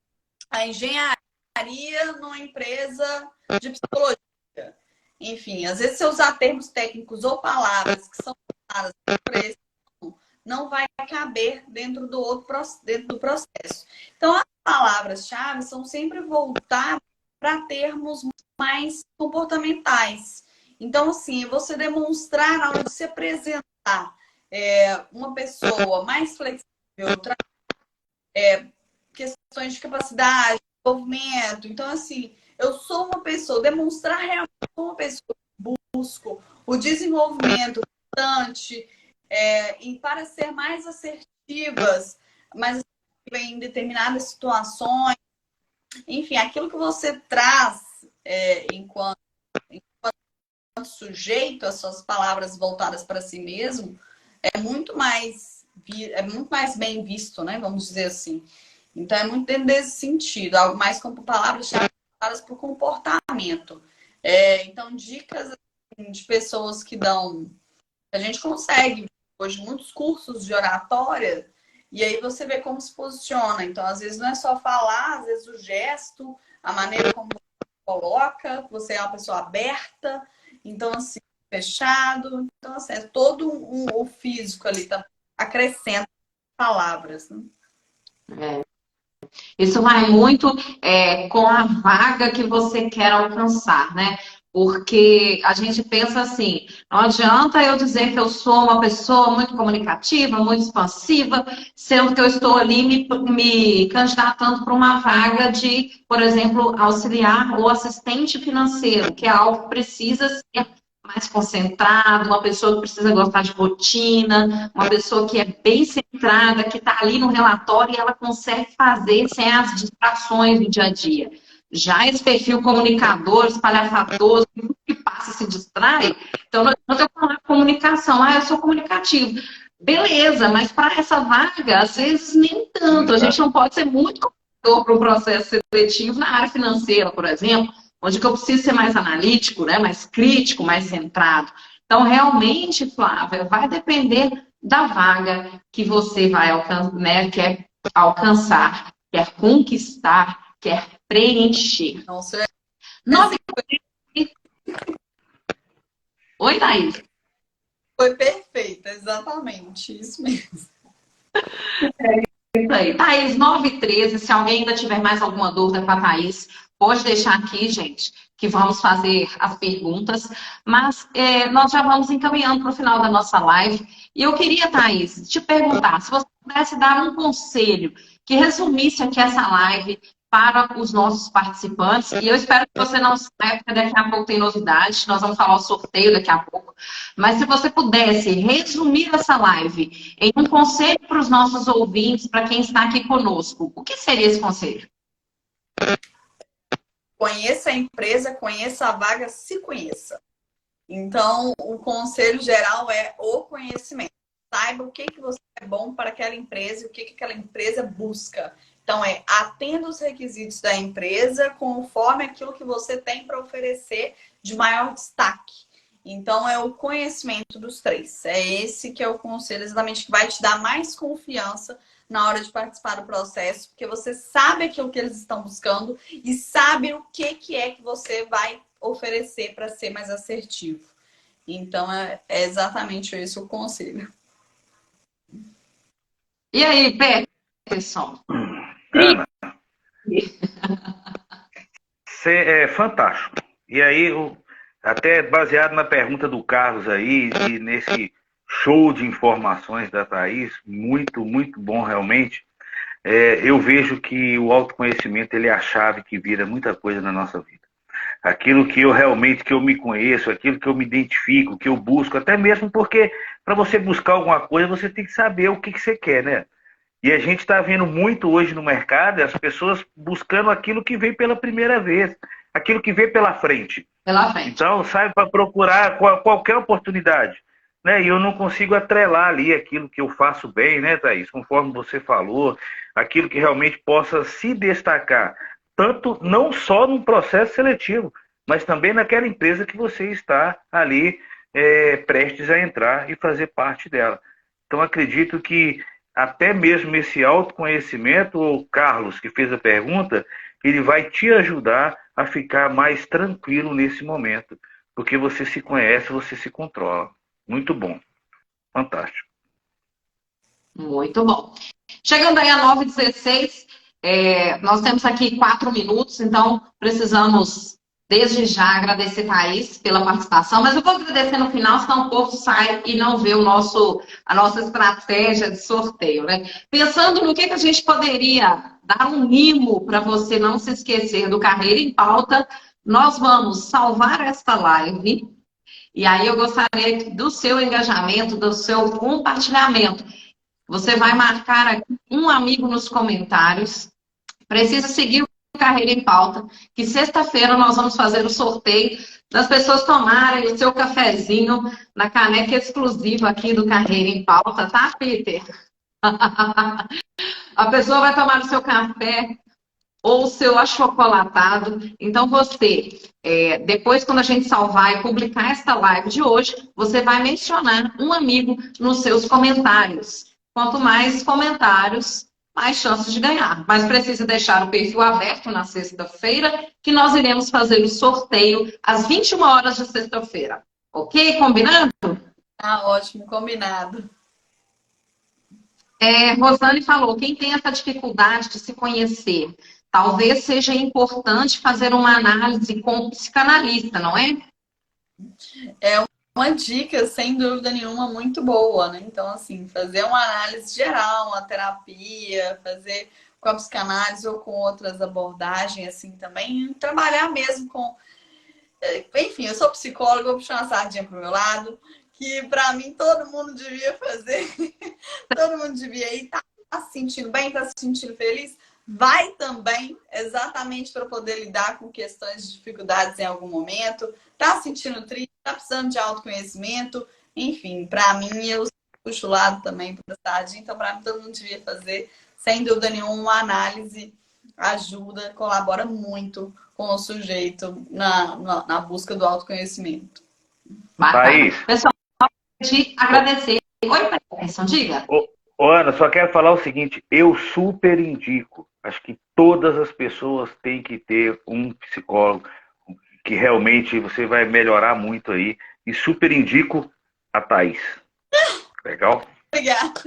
engenharia numa empresa de psicologia. Enfim, às vezes, se eu usar termos técnicos ou palavras que são usadas por esse, não vai caber dentro do processo. Então, as palavras-chave são sempre voltadas para termos mais comportamentais. Então, assim, você demonstrar, na hora de se apresentar, uma pessoa mais flexível, questões de capacidade, desenvolvimento. Então, assim, eu sou uma pessoa, demonstrar realmente uma pessoa que busco o desenvolvimento constante, e para ser mais assertivas, mais assertiva em determinadas situações. Enfim, aquilo que você traz enquanto sujeito, as suas palavras voltadas para si mesmo, é muito mais bem visto, né? Vamos dizer assim. Então, é muito dentro desse sentido, algo mais como palavras-chave voltadas para o comportamento. Então, dicas assim, de pessoas que dão... A gente consegue, hoje, muitos cursos de oratória, e aí você vê como se posiciona. Então, às vezes, não é só falar, às vezes o gesto, a maneira como você coloca, você é uma pessoa aberta, então, assim, fechado. Então, assim, é todo o físico ali, tá? Acrescenta palavras, né? Isso vai muito com a vaga que você quer alcançar, né? Porque a gente pensa assim, não adianta eu dizer que eu sou uma pessoa muito comunicativa, muito expansiva, sendo que eu estou ali me candidatando para uma vaga de, por exemplo, auxiliar ou assistente financeiro, que é algo que precisa ser mais concentrado, uma pessoa que precisa gostar de rotina, uma pessoa que é bem centrada, que está ali no relatório e ela consegue fazer sem as distrações do dia a dia. Já esse perfil comunicador, espalhafatoso, que passa se distrai, então não adianta eu falar comunicação, eu sou comunicativo. Beleza, mas para essa vaga, às vezes nem tanto. A gente não pode ser muito comunicador para um processo seletivo na área financeira, por exemplo, onde que eu preciso ser mais analítico, né, mais crítico, mais centrado. Então, realmente, Flávia, vai depender da vaga que você vai quer alcançar, quer conquistar, quer preencher. Nossa, 9... Oi, Thaís. Foi perfeita, exatamente, isso mesmo. Isso aí. Thaís, 9h13, se alguém ainda tiver mais alguma dúvida com a Thaís, pode deixar aqui, gente, que vamos fazer as perguntas. Mas nós já vamos encaminhando para o final da nossa live. E eu queria, Thaís, te perguntar, se você pudesse dar um conselho que resumisse aqui essa live para os nossos participantes. E eu espero que você não saia, porque daqui a pouco tem novidade. Nós vamos falar o sorteio daqui a pouco. Mas se você pudesse resumir essa live em um conselho para os nossos ouvintes, para quem está aqui conosco, o que seria esse conselho? Conheça a empresa, conheça a vaga, se conheça. Então, o conselho geral é o conhecimento. Saiba o que você é bom para aquela empresa e o que aquela empresa busca. Então, atenda os requisitos da empresa conforme aquilo que você tem para oferecer de maior destaque. Então, é o conhecimento dos três. É esse que é o conselho, exatamente, que vai te dar mais confiança na hora de participar do processo, porque você sabe aquilo que eles estão buscando e sabe o que é que você vai oferecer para ser mais assertivo. Então, é exatamente esse o conselho. E aí, Peterson? Ana, você é fantástico. E aí, até baseado na pergunta do Carlos aí, e nesse show de informações da Thaís, muito, muito bom realmente, eu vejo que o autoconhecimento ele é a chave que vira muita coisa na nossa vida. Aquilo que eu realmente que eu me conheço, aquilo que eu me identifico, que eu busco, até mesmo porque para você buscar alguma coisa, você tem que saber o que você quer, né? E a gente está vendo muito hoje no mercado as pessoas buscando aquilo que veio pela primeira vez, aquilo que veio pela frente. Pela frente. Então, sai para procurar qualquer oportunidade. Né? E eu não consigo atrelar ali aquilo que eu faço bem, né, Thaís? Conforme você falou, aquilo que realmente possa se destacar, tanto não só num processo seletivo, mas também naquela empresa que você está ali prestes a entrar e fazer parte dela. Então, acredito que até mesmo esse autoconhecimento, o Carlos, que fez a pergunta, ele vai te ajudar a ficar mais tranquilo nesse momento, porque você se conhece, você se controla. Muito bom. Fantástico. Muito bom. Chegando aí a 9h16, nós temos aqui 4 minutos, então precisamos, desde já, agradecer a Thaís pela participação, mas eu vou agradecer no final, senão o povo sai e não vê a nossa estratégia de sorteio, né? Pensando no que a gente poderia dar um mimo para você não se esquecer do Carreira em Pauta, nós vamos salvar esta live, e aí eu gostaria do seu engajamento, do seu compartilhamento. Você vai marcar aqui um amigo nos comentários. Precisa seguir o Carreira em Pauta, que sexta-feira nós vamos fazer o sorteio das pessoas tomarem o seu cafezinho na caneca exclusiva aqui do Carreira em Pauta, tá, Peter? A pessoa vai tomar o seu café ou o seu achocolatado. Então, você, depois, quando a gente salvar e publicar esta live de hoje, você vai mencionar um amigo nos seus comentários. Quanto mais comentários, mais chances de ganhar. Mas precisa deixar o perfil aberto na sexta-feira, que nós iremos fazer o sorteio às 21 horas de sexta-feira. Ok? Combinado? Ah, ótimo, combinado. Rosane falou, quem tem essa dificuldade de se conhecer, talvez seja importante fazer uma análise com o psicanalista, não é? É uma dica, sem dúvida nenhuma, muito boa, né? Então, assim, fazer uma análise geral, uma terapia, fazer com a psicanálise ou com outras abordagens, assim, também, trabalhar mesmo com... Enfim, eu sou psicóloga, vou puxar uma sardinha pro meu lado, que pra mim todo mundo devia fazer, todo mundo devia ir, tá se sentindo bem, tá se sentindo feliz, vai também, exatamente para poder lidar com questões de dificuldades em algum momento, tá se sentindo triste, tá precisando de autoconhecimento, enfim, para mim eu puxo o lado também para sardinha, então para mim todo mundo devia fazer, sem dúvida nenhuma, uma análise ajuda, colabora muito com o sujeito na busca do autoconhecimento. Bacana. Thaís. Pessoal, te agradecer. Oi, Peterson, diga. Ana, só quero falar o seguinte, eu super indico, acho que todas as pessoas têm que ter um psicólogo, que realmente você vai melhorar muito aí, e super indico a Thaís. Legal? Obrigada.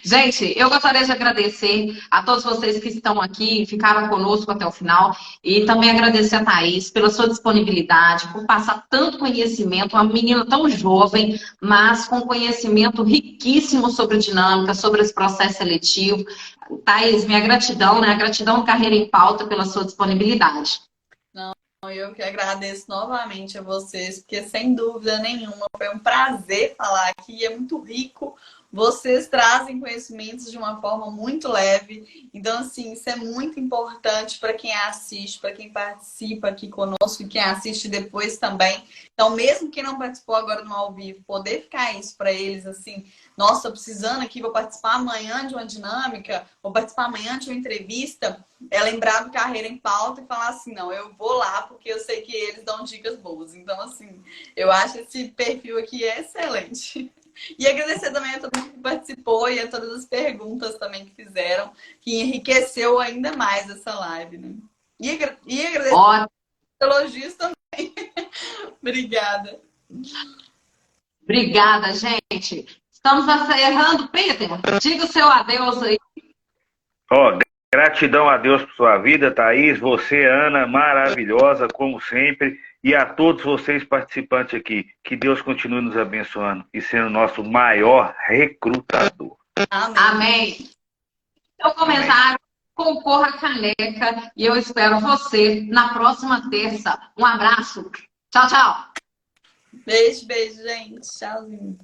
Gente, eu gostaria de agradecer a todos vocês que estão aqui, ficaram conosco até o final, e também agradecer a Thaís pela sua disponibilidade, por passar tanto conhecimento, uma menina tão jovem, mas com conhecimento riquíssimo sobre dinâmica, sobre esse processo seletivo. Thaís, minha gratidão, né? A gratidão do Carreira em Pauta pela sua disponibilidade. Eu que agradeço novamente a vocês, porque sem dúvida nenhuma foi um prazer falar aqui, é muito rico, Vocês trazem conhecimentos de uma forma muito leve. Então, assim, isso é muito importante para quem assiste, para quem participa aqui conosco e quem assiste depois também. Então, mesmo quem não participou agora no ao vivo, poder ficar isso para eles, assim, nossa, tô precisando aqui, vou participar amanhã de uma dinâmica, vou participar amanhã de uma entrevista, é lembrar do Carreira em Pauta e falar assim, não, eu vou lá porque eu sei que eles dão dicas boas. Então, assim, eu acho esse perfil aqui excelente. E agradecer também a todo mundo que participou e a todas as perguntas também que fizeram, que enriqueceu ainda mais essa live, né? E agradecer os elogios também. Obrigada. Obrigada, gente. Estamos encerrando. Peter, diga o seu adeus aí. Ó, gratidão a Deus por sua vida, Thaís. Você, Ana, maravilhosa, como sempre. E a todos vocês participantes aqui. Que Deus continue nos abençoando e sendo o nosso maior recrutador. Amém. Amém. Seu comentário, concorra a caneca e eu espero você na próxima terça. Um abraço. Tchau, tchau. Beijo, beijo, gente. Tchauzinho.